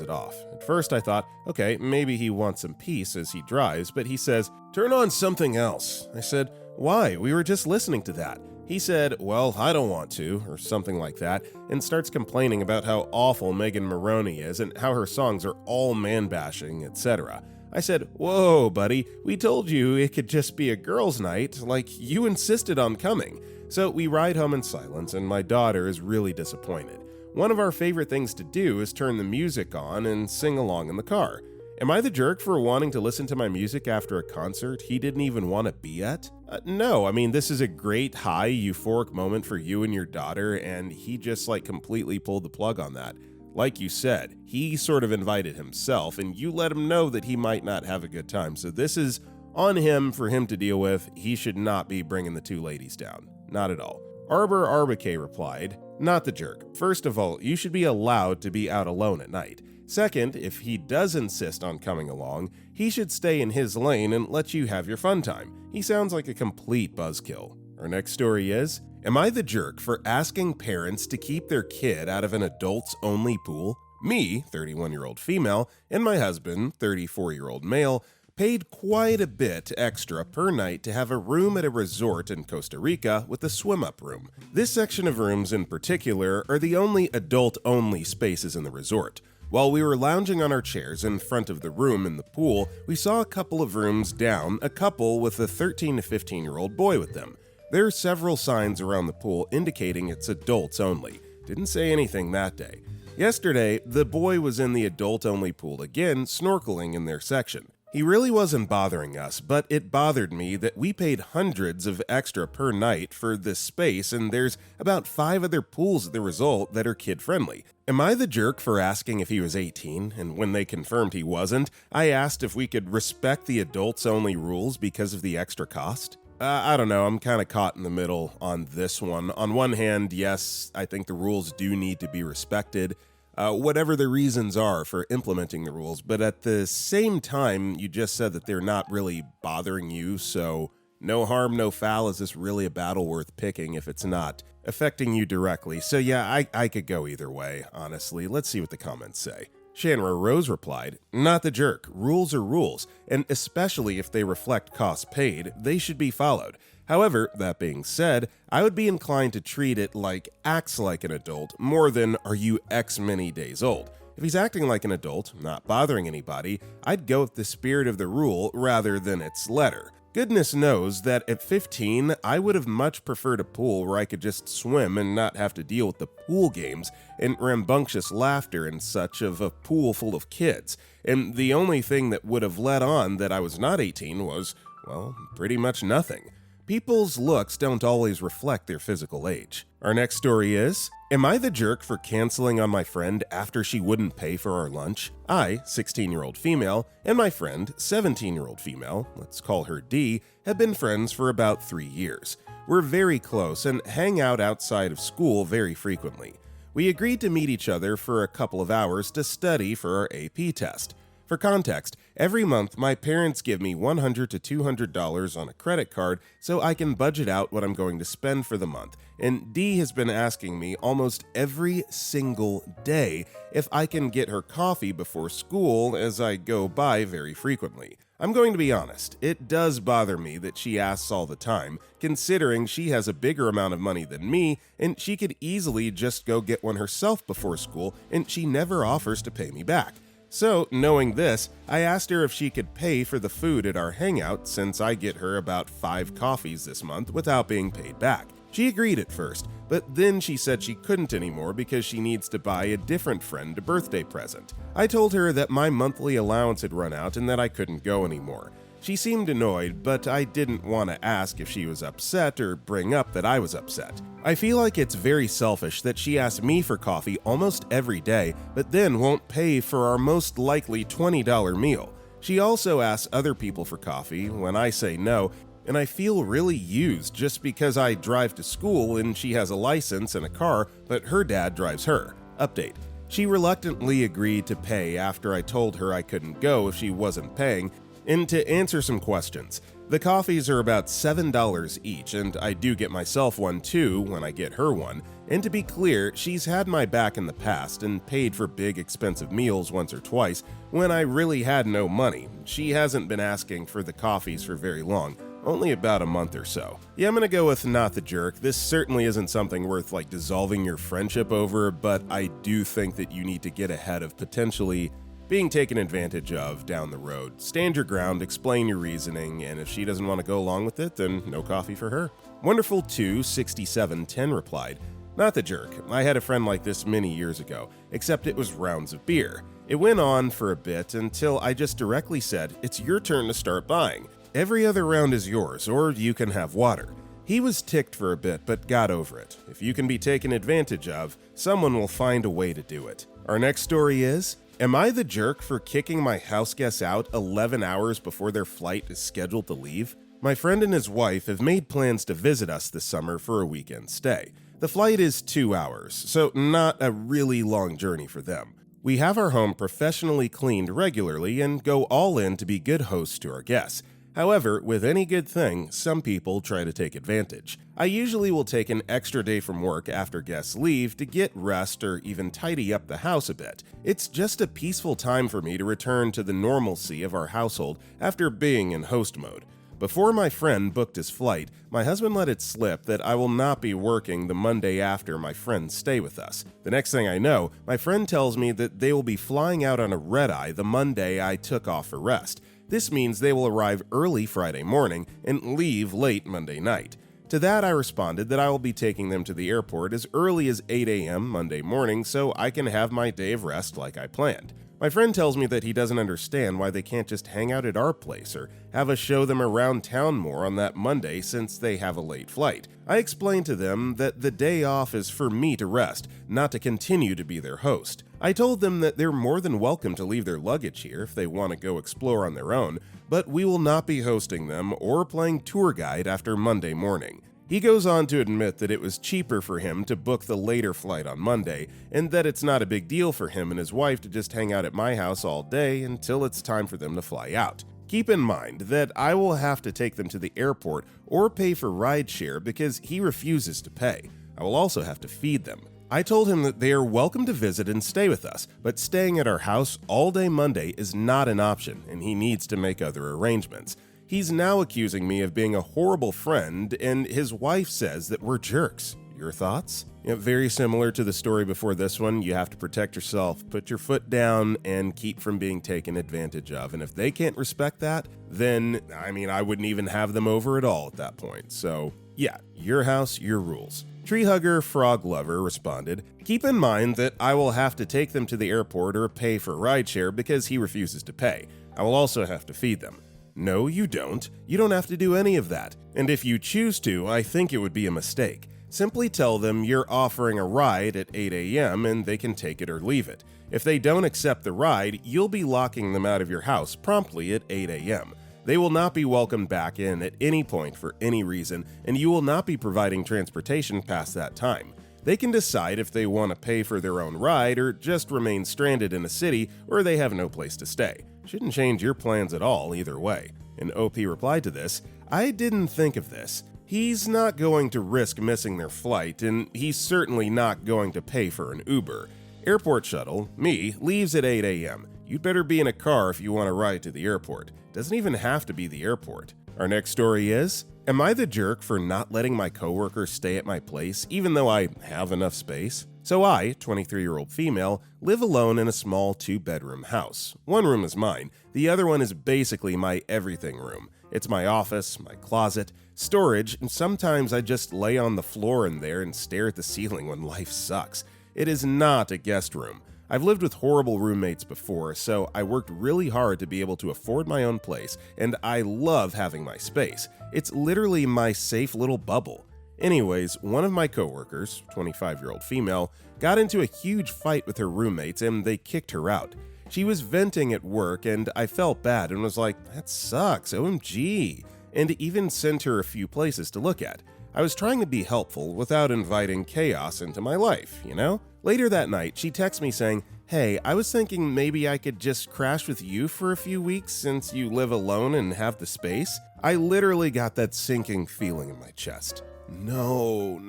it off. At first I thought, okay, maybe he wants some peace as he drives, but he says, turn on something else. I said, why? We were just listening to that. He said, well, I don't want to, or something like that, and starts complaining about how awful Megan Maroney is and how her songs are all man-bashing, etc. I said, whoa, buddy, we told you it could just be a girls' night, like you insisted on coming. So we ride home in silence, and my daughter is really disappointed. One of our favorite things to do is turn the music on and sing along in the car. Am I the jerk for wanting to listen to my music after a concert he didn't even want to be at? No, I mean, this is a great high euphoric moment for you and your daughter, and he just completely pulled the plug on that. Like you said, he sort of invited himself, and you let him know that he might not have a good time. So this is on him for him to deal with. He should not be bringing the two ladies down. Not at all. Arbor Arbique replied, "Not the jerk. First of all, you should be allowed to be out alone at night. Second, if he does insist on coming along, he should stay in his lane and let you have your fun time. He sounds like a complete buzzkill." Our next story is, am I the jerk for asking parents to keep their kid out of an adults-only pool? Me, 31-year-old female, and my husband, 34-year-old male, paid quite a bit extra per night to have a room at a resort in Costa Rica with a swim-up room. This section of rooms in particular are the only adult-only spaces in the resort. While we were lounging on our chairs in front of the room in the pool, we saw a couple of rooms down, a couple with a 13 to 15-year-old boy with them. There are several signs around the pool indicating it's adults only. Didn't say anything that day. Yesterday, the boy was in the adult-only pool again, snorkeling in their section. He really wasn't bothering us, but it bothered me that we paid hundreds of extra per night for this space, and there's about 5 other pools at the resort that are kid-friendly. Am I the jerk for asking if he was 18, and when they confirmed he wasn't, I asked if we could respect the adults-only rules because of the extra cost? I don't know, I'm kind of caught in the middle on this one. On one hand, yes, I think the rules do need to be respected, whatever the reasons are for implementing the rules, but at the same time, you just said that they're not really bothering you, so no harm, no foul. Is this really a battle worth picking if it's not affecting you directly? So yeah, I could go either way, honestly. Let's see what the comments say. Shanra Rose replied, "Not the jerk. Rules are rules, and especially if they reflect costs paid, they should be followed. However, that being said, I would be inclined to treat it like acts like an adult more than are you X many days old. If he's acting like an adult, not bothering anybody, I'd go with the spirit of the rule rather than its letter. Goodness knows that at 15, I would have much preferred a pool where I could just swim and not have to deal with the pool games and rambunctious laughter and such of a pool full of kids. And the only thing that would have led on that I was not 18 was, well, pretty much nothing. People's looks don't always reflect their physical age." Our next story is, am I the jerk for canceling on my friend after she wouldn't pay for our lunch? I, 16-year-old female, and my friend, 17-year-old female, let's call her D, have been friends for about 3 years. We're very close and hang out outside of school very frequently. We agreed to meet each other for a couple of hours to study for our AP test. For context, every month my parents give me $100 to $200 on a credit card so I can budget out what I'm going to spend for the month, and Dee has been asking me almost every single day if I can get her coffee before school as I go by very frequently. I'm going to be honest, it does bother me that she asks all the time, considering she has a bigger amount of money than me and she could easily just go get one herself before school and she never offers to pay me back. So, knowing this, I asked her if she could pay for the food at our hangout since I get her about 5 coffees this month without being paid back. She agreed at first, but then she said she couldn't anymore because she needs to buy a different friend a birthday present. I told her that my monthly allowance had run out and that I couldn't go anymore. She seemed annoyed, but I didn't want to ask if she was upset or bring up that I was upset. I feel like it's very selfish that she asks me for coffee almost every day, but then won't pay for our most likely $20 meal. She also asks other people for coffee when I say no, and I feel really used just because I drive to school and she has a license and a car, but her dad drives her. Update. She reluctantly agreed to pay after I told her I couldn't go if she wasn't paying. And to answer some questions, the coffees are about $7 each, and I do get myself one too when I get her one. And to be clear, she's had my back in the past and paid for big expensive meals once or twice when I really had no money. She hasn't been asking for the coffees for very long, only about a month or so. Yeah, I'm gonna go with not the jerk. This certainly isn't something worth dissolving your friendship over, but I do think that you need to get ahead of potentially being taken advantage of down the road. Stand your ground, explain your reasoning, and if she doesn't want to go along with it, then no coffee for her. Wonderful26710 replied, Not the jerk. I had a friend like this many years ago, except it was rounds of beer. It went on for a bit until I just directly said, "It's your turn to start buying. Every other round is yours, or you can have water." He was ticked for a bit, but got over it. If you can be taken advantage of, someone will find a way to do it. Our next story is, am I the jerk for kicking my houseguests out 11 hours before their flight is scheduled to leave? My friend and his wife have made plans to visit us this summer for a weekend stay. The flight is 2 hours, so not a really long journey for them. We have our home professionally cleaned regularly and go all in to be good hosts to our guests. However, with any good thing, some people try to take advantage. I usually will take an extra day from work after guests leave to get rest or even tidy up the house a bit. It's just a peaceful time for me to return to the normalcy of our household after being in host mode. Before my friend booked his flight, my husband let it slip that I will not be working the Monday after my friends stay with us. The next thing I know, my friend tells me that they will be flying out on a red-eye the Monday I took off for rest. This means they will arrive early Friday morning and leave late Monday night. To that I responded that I will be taking them to the airport as early as 8 a.m. Monday morning so I can have my day of rest like I planned. My friend tells me that he doesn't understand why they can't just hang out at our place or have us show them around town more on that Monday since they have a late flight. I explained to them that the day off is for me to rest, not to continue to be their host. I told them that they're more than welcome to leave their luggage here if they want to go explore on their own, but we will not be hosting them or playing tour guide after Monday morning. He goes on to admit that it was cheaper for him to book the later flight on Monday, and that it's not a big deal for him and his wife to just hang out at my house all day until it's time for them to fly out. Keep in mind that I will have to take them to the airport or pay for rideshare because he refuses to pay. I will also have to feed them. I told him that they are welcome to visit and stay with us, but staying at our house all day Monday is not an option, and he needs to make other arrangements. He's now accusing me of being a horrible friend, and his wife says that we're jerks. Your thoughts? Very similar to the story before this one. You have to protect yourself, put your foot down, and keep from being taken advantage of. And if they can't respect that, then, I wouldn't even have them over at all at that point. So, yeah, your house, your rules. Tree Hugger Frog Lover responded, "Keep in mind that I will have to take them to the airport or pay for rideshare because he refuses to pay. I will also have to feed them." No, you don't. You don't have to do any of that. And if you choose to, I think it would be a mistake. Simply tell them you're offering a ride at 8 a.m. and they can take it or leave it. If they don't accept the ride, you'll be locking them out of your house promptly at 8 a.m. They will not be welcomed back in at any point for any reason, and you will not be providing transportation past that time. They can decide if they want to pay for their own ride or just remain stranded in a city where they have no place to stay. Shouldn't change your plans at all either way. And OP replied to this, "I didn't think of this. He's not going to risk missing their flight, and he's certainly not going to pay for an Uber. Airport shuttle, me, leaves at 8 a.m. You'd better be in a car if you want to ride to the airport. Doesn't even have to be the airport." Our next story is, am I the jerk for not letting my coworker stay at my place even though I have enough space? So I, 23-year-old female, live alone in a small 2-bedroom house. One room is mine. The other one is basically my everything room. It's my office, my closet, storage, and sometimes I just lay on the floor in there and stare at the ceiling when life sucks. It is not a guest room. I've lived with horrible roommates before, so I worked really hard to be able to afford my own place, and I love having my space. It's literally my safe little bubble. Anyways, one of my coworkers, 25-year-old female, got into a huge fight with her roommates and they kicked her out. She was venting at work and I felt bad and was like, "That sucks, OMG," and even sent her a few places to look at. I was trying to be helpful without inviting chaos into my life, you know? Later that night, she texted me saying, "Hey, I was thinking maybe I could just crash with you for a few weeks since you live alone and have the space." I literally got that sinking feeling in my chest. No.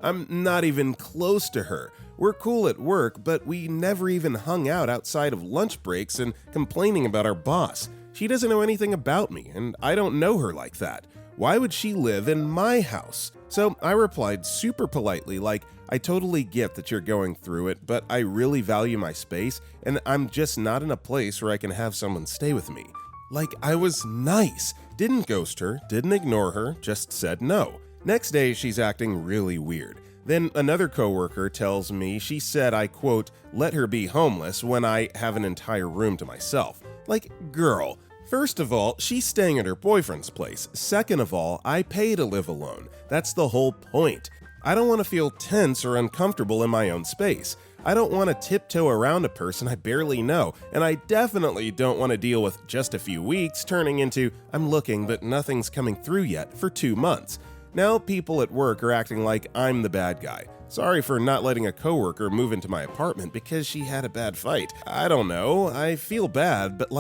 I'm not even close to her. We're cool at work, but we never even hung out outside of lunch breaks and complaining about our boss. She doesn't know anything about me, and I don't know her like that. Why would she live in my house? So I replied super politely, like, "I totally get that you're going through it, but I really value my space, and I'm just not in a place where I can have someone stay with me." Like, I was nice. Didn't ghost her, didn't ignore her, just said no. Next day, she's acting really weird. Then another coworker tells me she said I, quote, let her be homeless when I have an entire room to myself. Like, girl, first of all, she's staying at her boyfriend's place. Second of all, I pay to live alone. That's the whole point. I don't want to feel tense or uncomfortable in my own space. I don't want to tiptoe around a person I barely know, and I definitely don't want to deal with just a few weeks turning into I'm looking but nothing's coming through yet for 2 months. Now people at work are acting like I'm the bad guy. Sorry for not letting a coworker move into my apartment because she had a bad fight. I don't know, I feel bad, but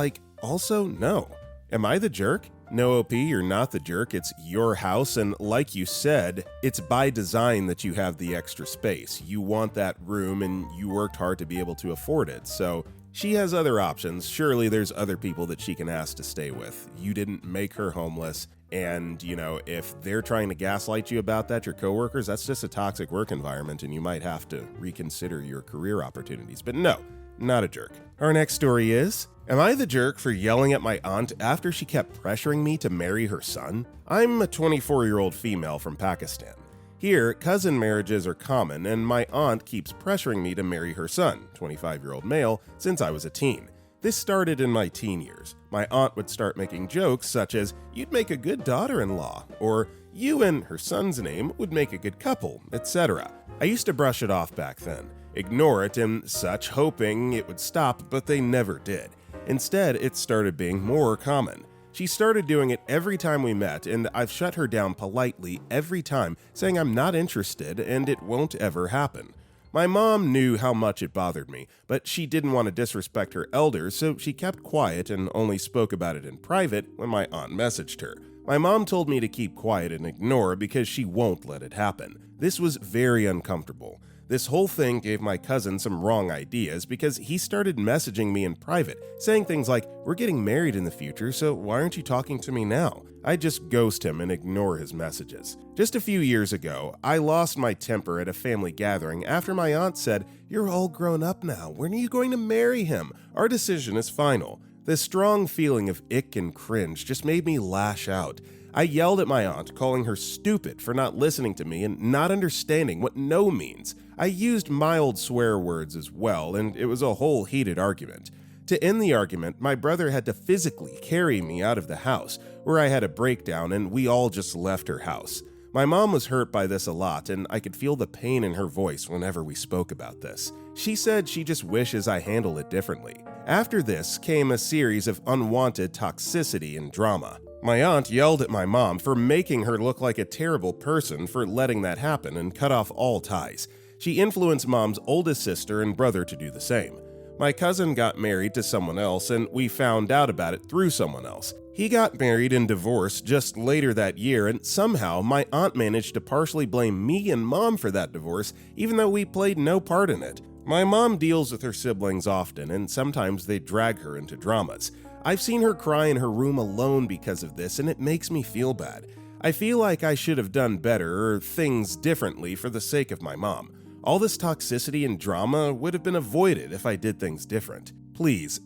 also no. Am I the jerk? No, OP, you're not the jerk. It's your house, and like you said, it's by design that you have the extra space. You want that room, and you worked hard to be able to afford it, so she has other options. Surely there's other people that she can ask to stay with. You didn't make her homeless, and, if they're trying to gaslight you about that, your coworkers, that's just a toxic work environment, and you might have to reconsider your career opportunities. But no, not a jerk. Our next story is, am I the jerk for yelling at my aunt after she kept pressuring me to marry her son? I'm a 24-year-old female from Pakistan. Here, cousin marriages are common, and my aunt keeps pressuring me to marry her son, 25-year-old male, since I was a teen. This started in my teen years. My aunt would start making jokes such as, you'd make a good daughter-in-law, or you and her son's name would make a good couple, etc. I used to brush it off back then, ignore it and such, hoping it would stop, but they never did. Instead, it started being more common. She started doing it every time we met, and I've shut her down politely every time, saying I'm not interested and it won't ever happen. My mom knew how much it bothered me, but she didn't want to disrespect her elders, so she kept quiet and only spoke about it in private when my aunt messaged her. My mom told me to keep quiet and ignore because she won't let it happen. This was very uncomfortable. This whole thing gave my cousin some wrong ideas because he started messaging me in private, saying things like, we're getting married in the future, so why aren't you talking to me now? I just ghost him and ignore his messages. Just a few years ago, I lost my temper at a family gathering after my aunt said, you're all grown up now, when are you going to marry him? Our decision is final. This strong feeling of ick and cringe just made me lash out. I yelled at my aunt, calling her stupid for not listening to me and not understanding what no means. I used mild swear words as well, and it was a whole heated argument. To end the argument, my brother had to physically carry me out of the house, where I had a breakdown and we all just left her house. My mom was hurt by this a lot, and I could feel the pain in her voice whenever we spoke about this. She said she just wishes I handled it differently. After this came a series of unwanted toxicity and drama. My aunt yelled at my mom for making her look like a terrible person for letting that happen and cut off all ties. She influenced mom's oldest sister and brother to do the same. My cousin got married to someone else, and we found out about it through someone else. He got married and divorced just later that year, and somehow my aunt managed to partially blame me and mom for that divorce, even though we played no part in it. My mom deals with her siblings often, and sometimes they drag her into dramas. I've seen her cry in her room alone because of this, and it makes me feel bad. I feel like I should have done better or things differently for the sake of my mom. All this toxicity and drama would have been avoided if I did things different. Please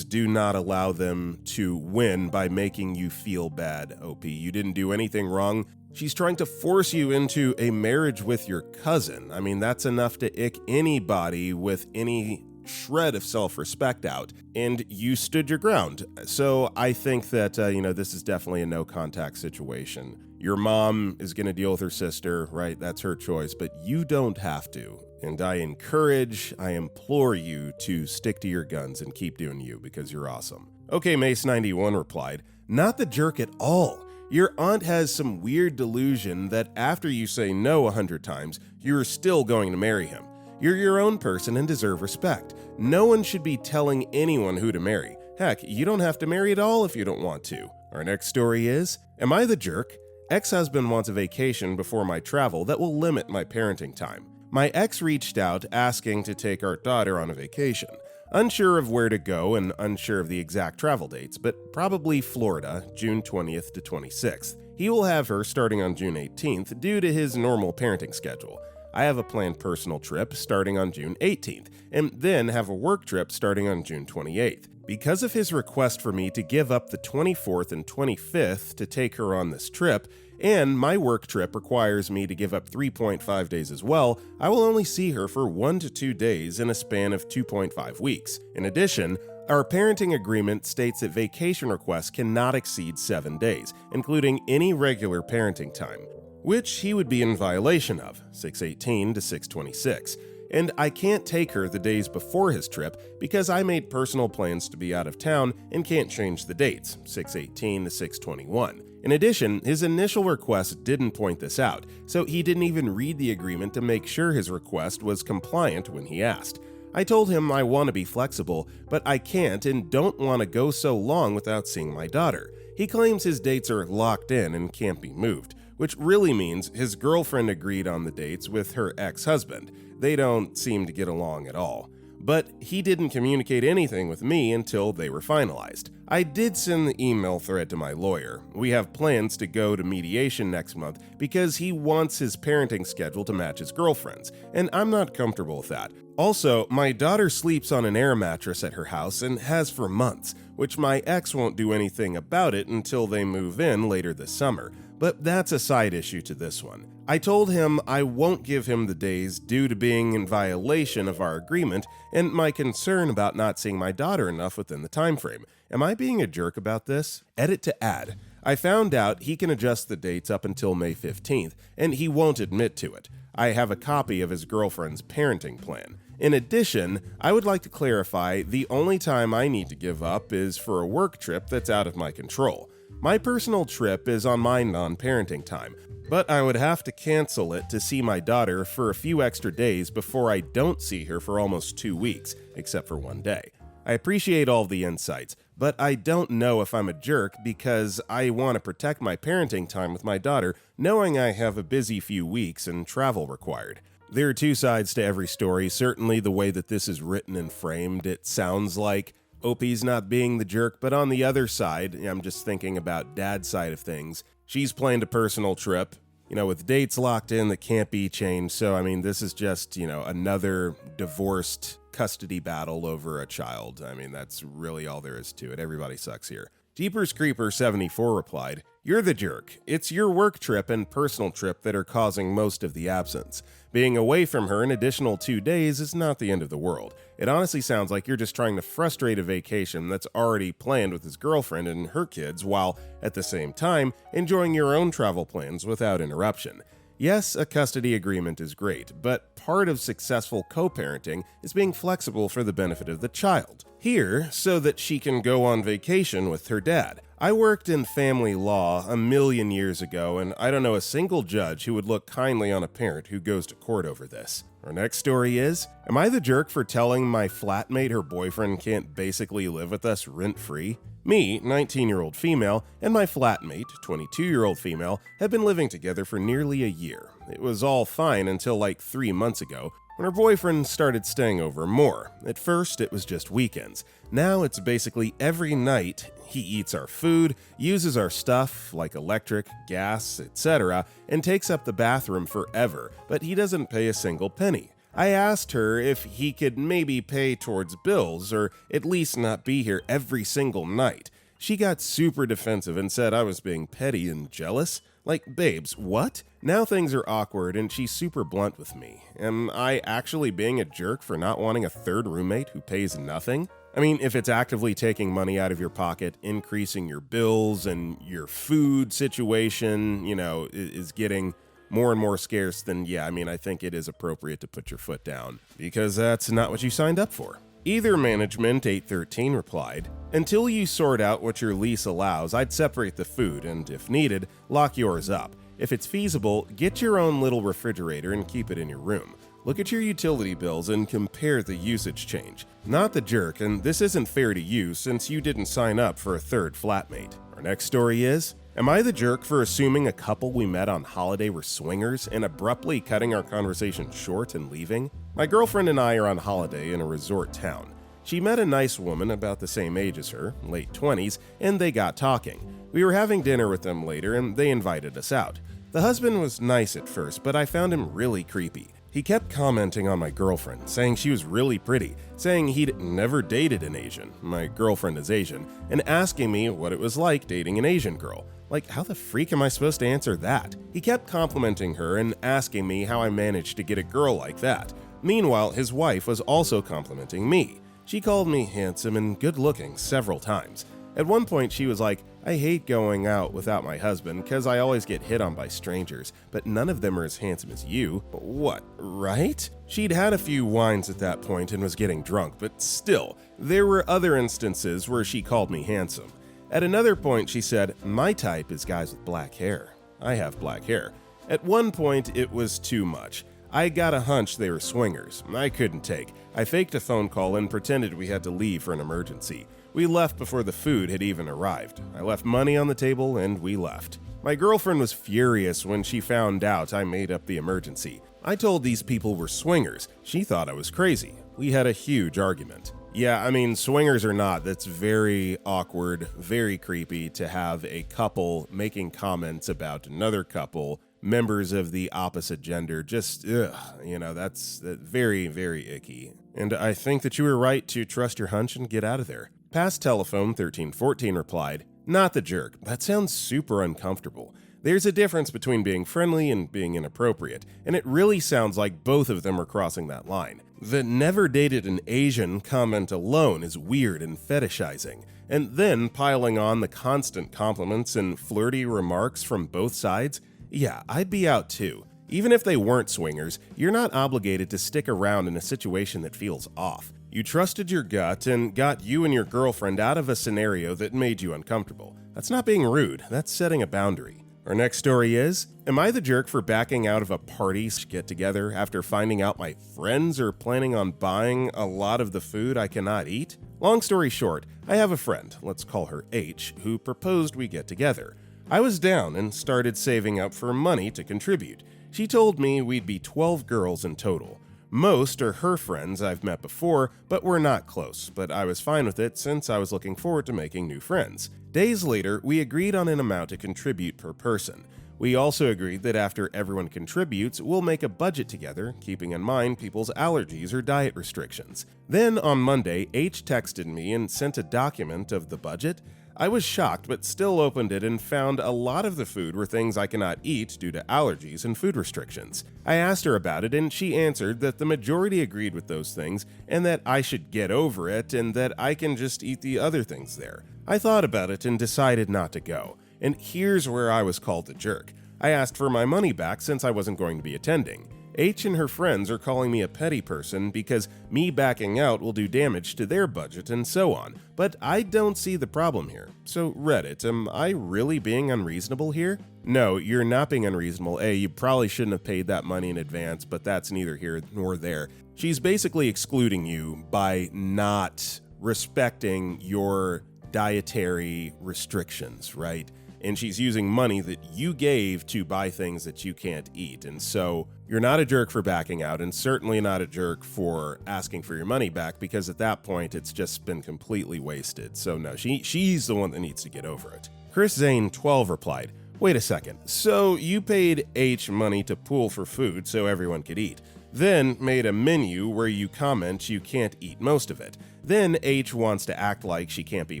do not allow them to win by making you feel bad, OP. You didn't do anything wrong. She's trying to force you into a marriage with your cousin. I mean, that's enough to ick anybody with any shred of self-respect out, and you stood your ground. So I think that, this is definitely a no-contact situation. Your mom is going to deal with her sister, right? That's her choice, but you don't have to. And I implore you to stick to your guns and keep doing you because you're awesome. Okay, Mace91 replied, not the jerk at all. Your aunt has some weird delusion that after you say no 100 times, you're still going to marry him. You're your own person and deserve respect. No one should be telling anyone who to marry. Heck, you don't have to marry at all if you don't want to. Our next story is, am I the jerk? Ex-husband wants a vacation before my travel that will limit my parenting time. My ex reached out asking to take our daughter on a vacation. Unsure of where to go and unsure of the exact travel dates, but probably Florida, June 20th to 26th. He will have her starting on June 18th due to his normal parenting schedule. I have a planned personal trip starting on June 18th, and then have a work trip starting on June 28th. Because of his request for me to give up the 24th and 25th to take her on this trip, and my work trip requires me to give up 3.5 days as well, I will only see her for 1 to 2 days in a span of 2.5 weeks. In addition, our parenting agreement states that vacation requests cannot exceed 7 days, including any regular parenting time, which he would be in violation of, 6/18 to 6/26. And I can't take her the days before his trip because I made personal plans to be out of town and can't change the dates, 6/18 to 6/21. In addition, his initial request didn't point this out, so he didn't even read the agreement to make sure his request was compliant when he asked. I told him I want to be flexible, but I can't and don't want to go so long without seeing my daughter. He claims his dates are locked in and can't be moved, which really means his girlfriend agreed on the dates with her ex-husband. They don't seem to get along at all. But he didn't communicate anything with me until they were finalized. I did send the email thread to my lawyer. We have plans to go to mediation next month because he wants his parenting schedule to match his girlfriend's, and I'm not comfortable with that. Also, my daughter sleeps on an air mattress at her house and has for months, which my ex won't do anything about it until they move in later this summer. But that's a side issue to this one. I told him I won't give him the days due to being in violation of our agreement and my concern about not seeing my daughter enough within the time frame. Am I being a jerk about this? Edit to add. I found out he can adjust the dates up until May 15th, and he won't admit to it. I have a copy of his girlfriend's parenting plan. In addition, I would like to clarify the only time I need to give up is for a work trip that's out of my control. My personal trip is on my non-parenting time, but I would have to cancel it to see my daughter for a few extra days before I don't see her for almost 2 weeks, except for 1 day. I appreciate all the insights, but I don't know if I'm a jerk because I want to protect my parenting time with my daughter, knowing I have a busy few weeks and travel required. There are two sides to every story. Certainly the way that this is written and framed, it sounds like OP's not being the jerk, but on the other side, I'm just thinking about dad's side of things. She's planned a personal trip, with dates locked in that can't be changed. So, this is just, another divorced custody battle over a child. That's really all there is to it. Everybody sucks here. Jeepers Creeper 74 replied, "You're the jerk. It's your work trip and personal trip that are causing most of the absence. Being away from her an additional 2 days is not the end of the world. It honestly sounds like you're just trying to frustrate a vacation that's already planned with his girlfriend and her kids while, at the same time, enjoying your own travel plans without interruption. Yes, a custody agreement is great, but part of successful co-parenting is being flexible for the benefit of the child. Here, so that she can go on vacation with her dad. I worked in family law a million years ago, and I don't know a single judge who would look kindly on a parent who goes to court over this." Our next story is, "Am I the jerk for telling my flatmate her boyfriend can't basically live with us rent-free? Me, 19-year-old female, and my flatmate, 22-year-old female, have been living together for nearly a year. It was all fine until like 3 months ago, when her boyfriend started staying over more. At first, it was just weekends. Now it's basically every night. He eats our food, uses our stuff, like electric, gas, etc., and takes up the bathroom forever, but he doesn't pay a single penny. I asked her if he could maybe pay towards bills, or at least not be here every single night. She got super defensive and said I was being petty and jealous. Like, babes, what? Now things are awkward and she's super blunt with me. Am I actually being a jerk for not wanting a third roommate who pays nothing? If it's actively taking money out of your pocket, increasing your bills, and your food situation, is getting more and more scarce, then yeah, I think it is appropriate to put your foot down, because that's not what you signed up for. Either Management 813 replied, "Until you sort out what your lease allows, I'd separate the food, and if needed, lock yours up. If it's feasible, get your own little refrigerator and keep it in your room. Look at your utility bills and compare the usage change. Not the jerk, and this isn't fair to you since you didn't sign up for a third flatmate." Our next story is, "Am I the jerk for assuming a couple we met on holiday were swingers and abruptly cutting our conversation short and leaving? My girlfriend and I are on holiday in a resort town. She met a nice woman about the same age as her, late 20s, and they got talking. We were having dinner with them later and they invited us out. The husband was nice at first, but I found him really creepy. He kept commenting on my girlfriend, saying she was really pretty, saying he'd never dated an Asian, my girlfriend is Asian, and asking me what it was like dating an Asian girl. Like, how the freak am I supposed to answer that? He kept complimenting her and asking me how I managed to get a girl like that. Meanwhile, his wife was also complimenting me. She called me handsome and good-looking several times. At one point, she was like, I hate going out without my husband because I always get hit on by strangers, but none of them are as handsome as you. What, right? She'd had a few wines at that point and was getting drunk, but still, there were other instances where she called me handsome. At another point, she said, my type is guys with black hair. I have black hair. At one point, it was too much. I got a hunch they were swingers. I couldn't take. I faked a phone call and pretended we had to leave for an emergency. We left before the food had even arrived. I left money on the table and we left. My girlfriend was furious when she found out I made up the emergency. I told these people were swingers. She thought I was crazy. We had a huge argument. Yeah, I mean, swingers or not, that's very awkward, very creepy to have a couple making comments about another couple, members of the opposite gender. Just, that's very, very icky. And I think that you were right to trust your hunch and get out of there. Past Telephone 1314 replied, not the jerk. That sounds super uncomfortable. There's a difference between being friendly and being inappropriate, and it really sounds like both of them are crossing that line. The never dated an Asian comment alone is weird and fetishizing, and then piling on the constant compliments and flirty remarks from both sides, yeah, I'd be out too. Even if they weren't swingers, you're not obligated to stick around in a situation that feels off. You trusted your gut and got you and your girlfriend out of a scenario that made you uncomfortable. That's not being rude, that's setting a boundary. Our next story is, am I the jerk for backing out of a party get-together after finding out my friends are planning on buying a lot of the food I cannot eat? Long story short, I have a friend, let's call her H, who proposed we get together. I was down and started saving up for money to contribute. She told me we'd be 12 girls in total. Most are her friends I've met before, but we're not close, but I was fine with it since I was looking forward to making new friends. Days later, we agreed on an amount to contribute per person. We also agreed that after everyone contributes, we'll make a budget together, keeping in mind people's allergies or diet restrictions. Then on Monday, H texted me and sent a document of the budget. I was shocked, but still opened it and found a lot of the food were things I cannot eat due to allergies and food restrictions. I asked her about it and she answered that the majority agreed with those things and that I should get over it and that I can just eat the other things there. I thought about it and decided not to go. And here's where I was called the jerk. I asked for my money back since I wasn't going to be attending. H and her friends are calling me a petty person because me backing out will do damage to their budget and so on, but I don't see the problem here. So Reddit, am I really being unreasonable here? No, you're not being unreasonable. You probably shouldn't have paid that money in advance, but that's neither here nor there. She's basically excluding you by not respecting your dietary restrictions, right? And she's using money that you gave to buy things that you can't eat. And so you're not a jerk for backing out and certainly not a jerk for asking for your money back because at that point it's just been completely wasted. So no, she's the one that needs to get over it. Chris Zane 12 replied, wait a second, so you paid H money to pool for food so everyone could eat, then made a menu where you comment you can't eat most of it. Then H wants to act like she can't be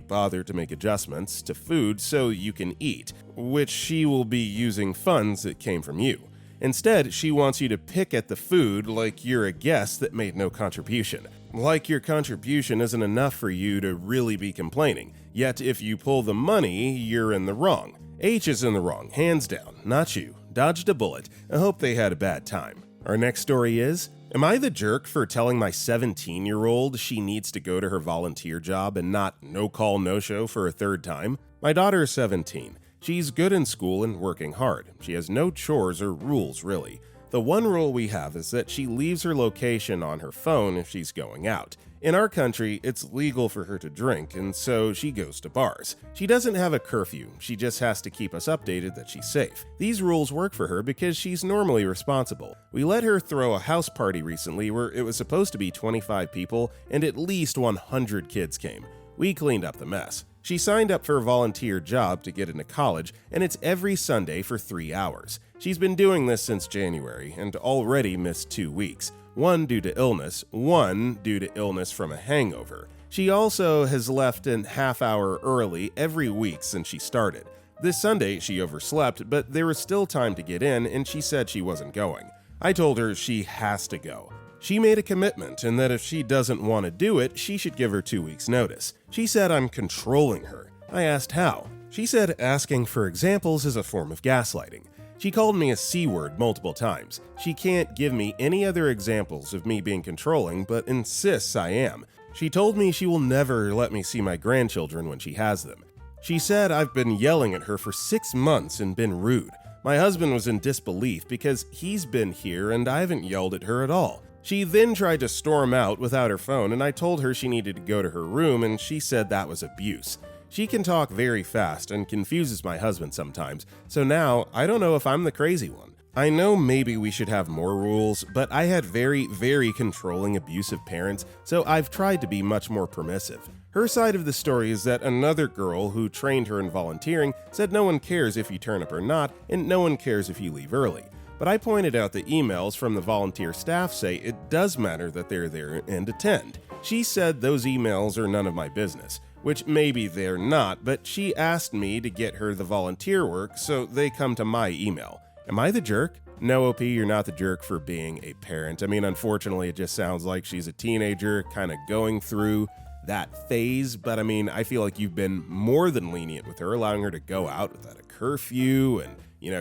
bothered to make adjustments to food so you can eat, which she will be using funds that came from you. Instead, she wants you to pick at the food like you're a guest that made no contribution. Like your contribution isn't enough for you to really be complaining. Yet if you pull the money, you're in the wrong. H is in the wrong, hands down, not you. Dodged a bullet. I hope they had a bad time. Our next story is, am I the jerk for telling my 17-year-old she needs to go to her volunteer job and not no-call, no-show for a third time? My daughter is 17. She's good in school and working hard. She has no chores or rules, really. The one rule we have is that she leaves her location on her phone if she's going out. In our country, it's legal for her to drink, and so she goes to bars. She doesn't have a curfew, she just has to keep us updated that she's safe. These rules work for her because she's normally responsible. We let her throw a house party recently where it was supposed to be 25 people and at least 100 kids came. We cleaned up the mess. She signed up for a volunteer job to get into college, and it's every Sunday for 3 hours. She's been doing this since January and already missed 2 weeks. One due to illness, one due to illness from a hangover. She also has left a half hour early every week since she started. This Sunday, she overslept, but there was still time to get in, and she said she wasn't going. I told her she has to go. She made a commitment, and that if she doesn't want to do it, she should give her 2 weeks' notice. She said I'm controlling her. I asked how. She said asking for examples is a form of gaslighting. She called me a C-word multiple times. She can't give me any other examples of me being controlling, but insists I am. She told me she will never let me see my grandchildren when she has them. She said I've been yelling at her for 6 months and been rude. My husband was in disbelief because he's been here and I haven't yelled at her at all. She then tried to storm out without her phone, and I told her she needed to go to her room, and she said that was abuse. She can talk very fast and confuses my husband sometimes, so now I don't know if I'm the crazy one. I know maybe we should have more rules, but I had very, very controlling, abusive parents, so I've tried to be much more permissive. Her side of the story is that another girl who trained her in volunteering said no one cares if you turn up or not, and no one cares if you leave early. But I pointed out the emails from the volunteer staff say it does matter that they're there and attend. She said those emails are none of my business, which maybe they're not, but she asked me to get her the volunteer work, so they come to my email. Am I the jerk? No, OP, you're not the jerk for being a parent. I mean, unfortunately, it just sounds like she's a teenager kind of going through that phase, but I mean, I feel like you've been more than lenient with her, allowing her to go out without a curfew and,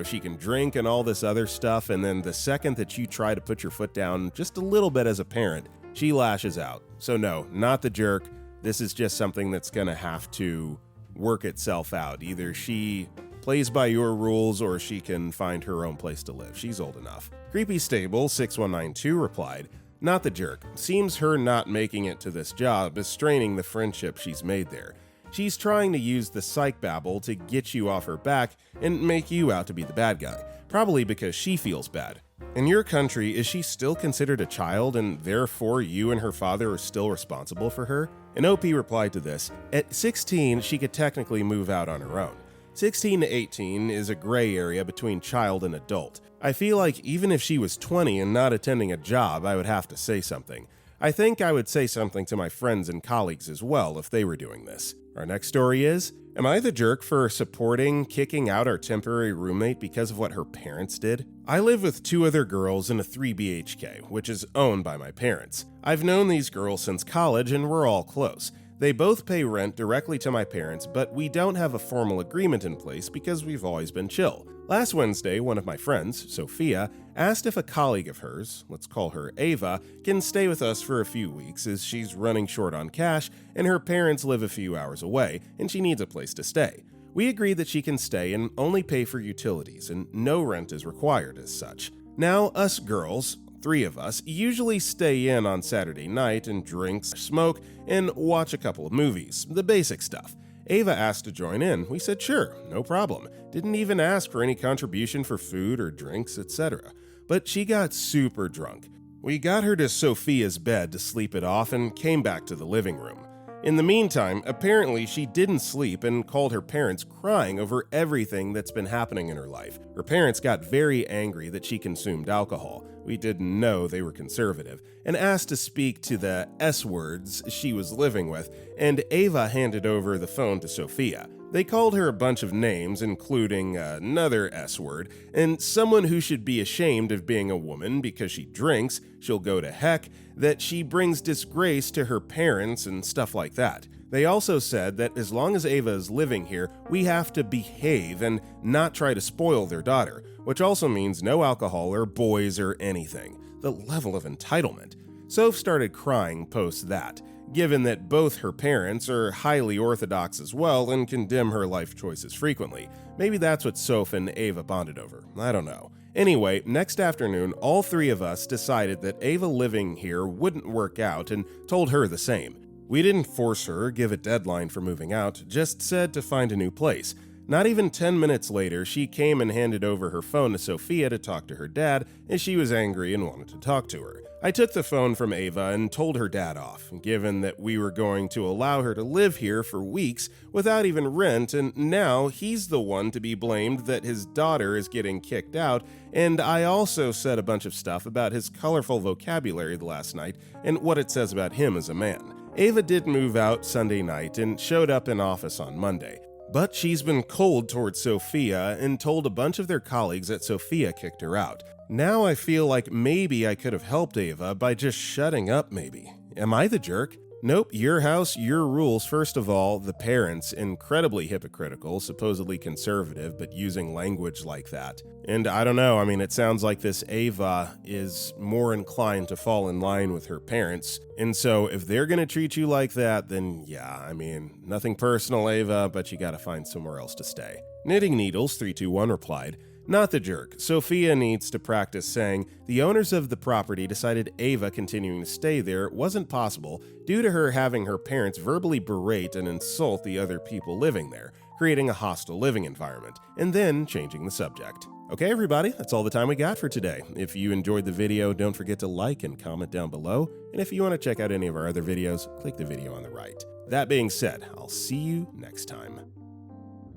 she can drink and all this other stuff, and then the second that you try to put your foot down just a little bit as a parent, she lashes out. So no, not the jerk. This is just something that's gonna have to work itself out. Either she plays by your rules or she can find her own place to live. She's old enough. Creepy Stable 6192 replied, not the jerk. Seems her not making it to this job is straining the friendship she's made there. She's trying to use the psychbabble to get you off her back and make you out to be the bad guy, probably because she feels bad. In your country, is she still considered a child and therefore you and her father are still responsible for her? An OP replied to this, at 16, she could technically move out on her own. 16 to 18 is a gray area between child and adult. I feel like even if she was 20 and not attending a job, I would have to say something. I think I would say something to my friends and colleagues as well if they were doing this. Our next story is, am I the jerk for supporting kicking out our temporary roommate because of what her parents did? I live with 2 other girls in a 3 BHK, which is owned by my parents. I've known these girls since college and we're all close. They both pay rent directly to my parents, but we don't have a formal agreement in place because we've always been chill. Last Wednesday, one of my friends, Sophia, asked if a colleague of hers, let's call her Ava, can stay with us for a few weeks as she's running short on cash and her parents live a few hours away and she needs a place to stay. We agreed that she can stay and only pay for utilities and no rent is required as such. Now, us girls, 3 of us, usually stay in on Saturday night and drink, smoke, and watch a couple of movies, the basic stuff. Ava asked to join in. We said sure, no problem. Didn't even ask for any contribution for food or drinks, etc. But she got super drunk. We got her to Sophia's bed to sleep it off and came back to the living room. In the meantime, apparently she didn't sleep and called her parents crying over everything that's been happening in her life. Her parents got very angry that she consumed alcohol. We didn't know they were conservative, and asked to speak to the S-words she was living with, and Ava handed over the phone to Sophia. They called her a bunch of names, including another S-word, and someone who should be ashamed of being a woman because she drinks, she'll go to heck, that she brings disgrace to her parents and stuff like that. They also said that as long as Ava is living here, we have to behave and not try to spoil their daughter, which also means no alcohol or boys or anything. The level of entitlement. Soph started crying post that, given that both her parents are highly orthodox as well and condemn her life choices frequently. Maybe that's what Soph and Ava bonded over. I don't know. Anyway, next afternoon, all 3 of us decided that Ava living here wouldn't work out and told her the same. We didn't force her or give a deadline for moving out, just said to find a new place. Not even 10 minutes later, she came and handed over her phone to Sophia to talk to her dad, as she was angry and wanted to talk to her. I took the phone from Ava and told her dad off, given that we were going to allow her to live here for weeks without even rent, and now he's the one to be blamed that his daughter is getting kicked out, and I also said a bunch of stuff about his colorful vocabulary last night and what it says about him as a man. Ava did move out Sunday night and showed up in office on Monday. But she's been cold towards Sophia and told a bunch of their colleagues that Sophia kicked her out. Now I feel like maybe I could have helped Ava by just shutting up maybe. Am I the jerk? Nope, your house, your rules. First of all, the parents, incredibly hypocritical, supposedly conservative, but using language like that. And I don't know, I mean, it sounds like this Ava is more inclined to fall in line with her parents. And so if they're gonna treat you like that, then yeah, I mean, nothing personal, Ava, but you gotta find somewhere else to stay. Knitting Needles 321 replied, "Not the jerk. Sophia needs to practice saying the owners of the property decided Ava continuing to stay there wasn't possible due to her having her parents verbally berate and insult the other people living there, creating a hostile living environment, and then changing the subject." Okay, everybody, that's all the time we got for today. If you enjoyed the video, don't forget to like and comment down below. And if you want to check out any of our other videos, click the video on the right. That being said, I'll see you next time.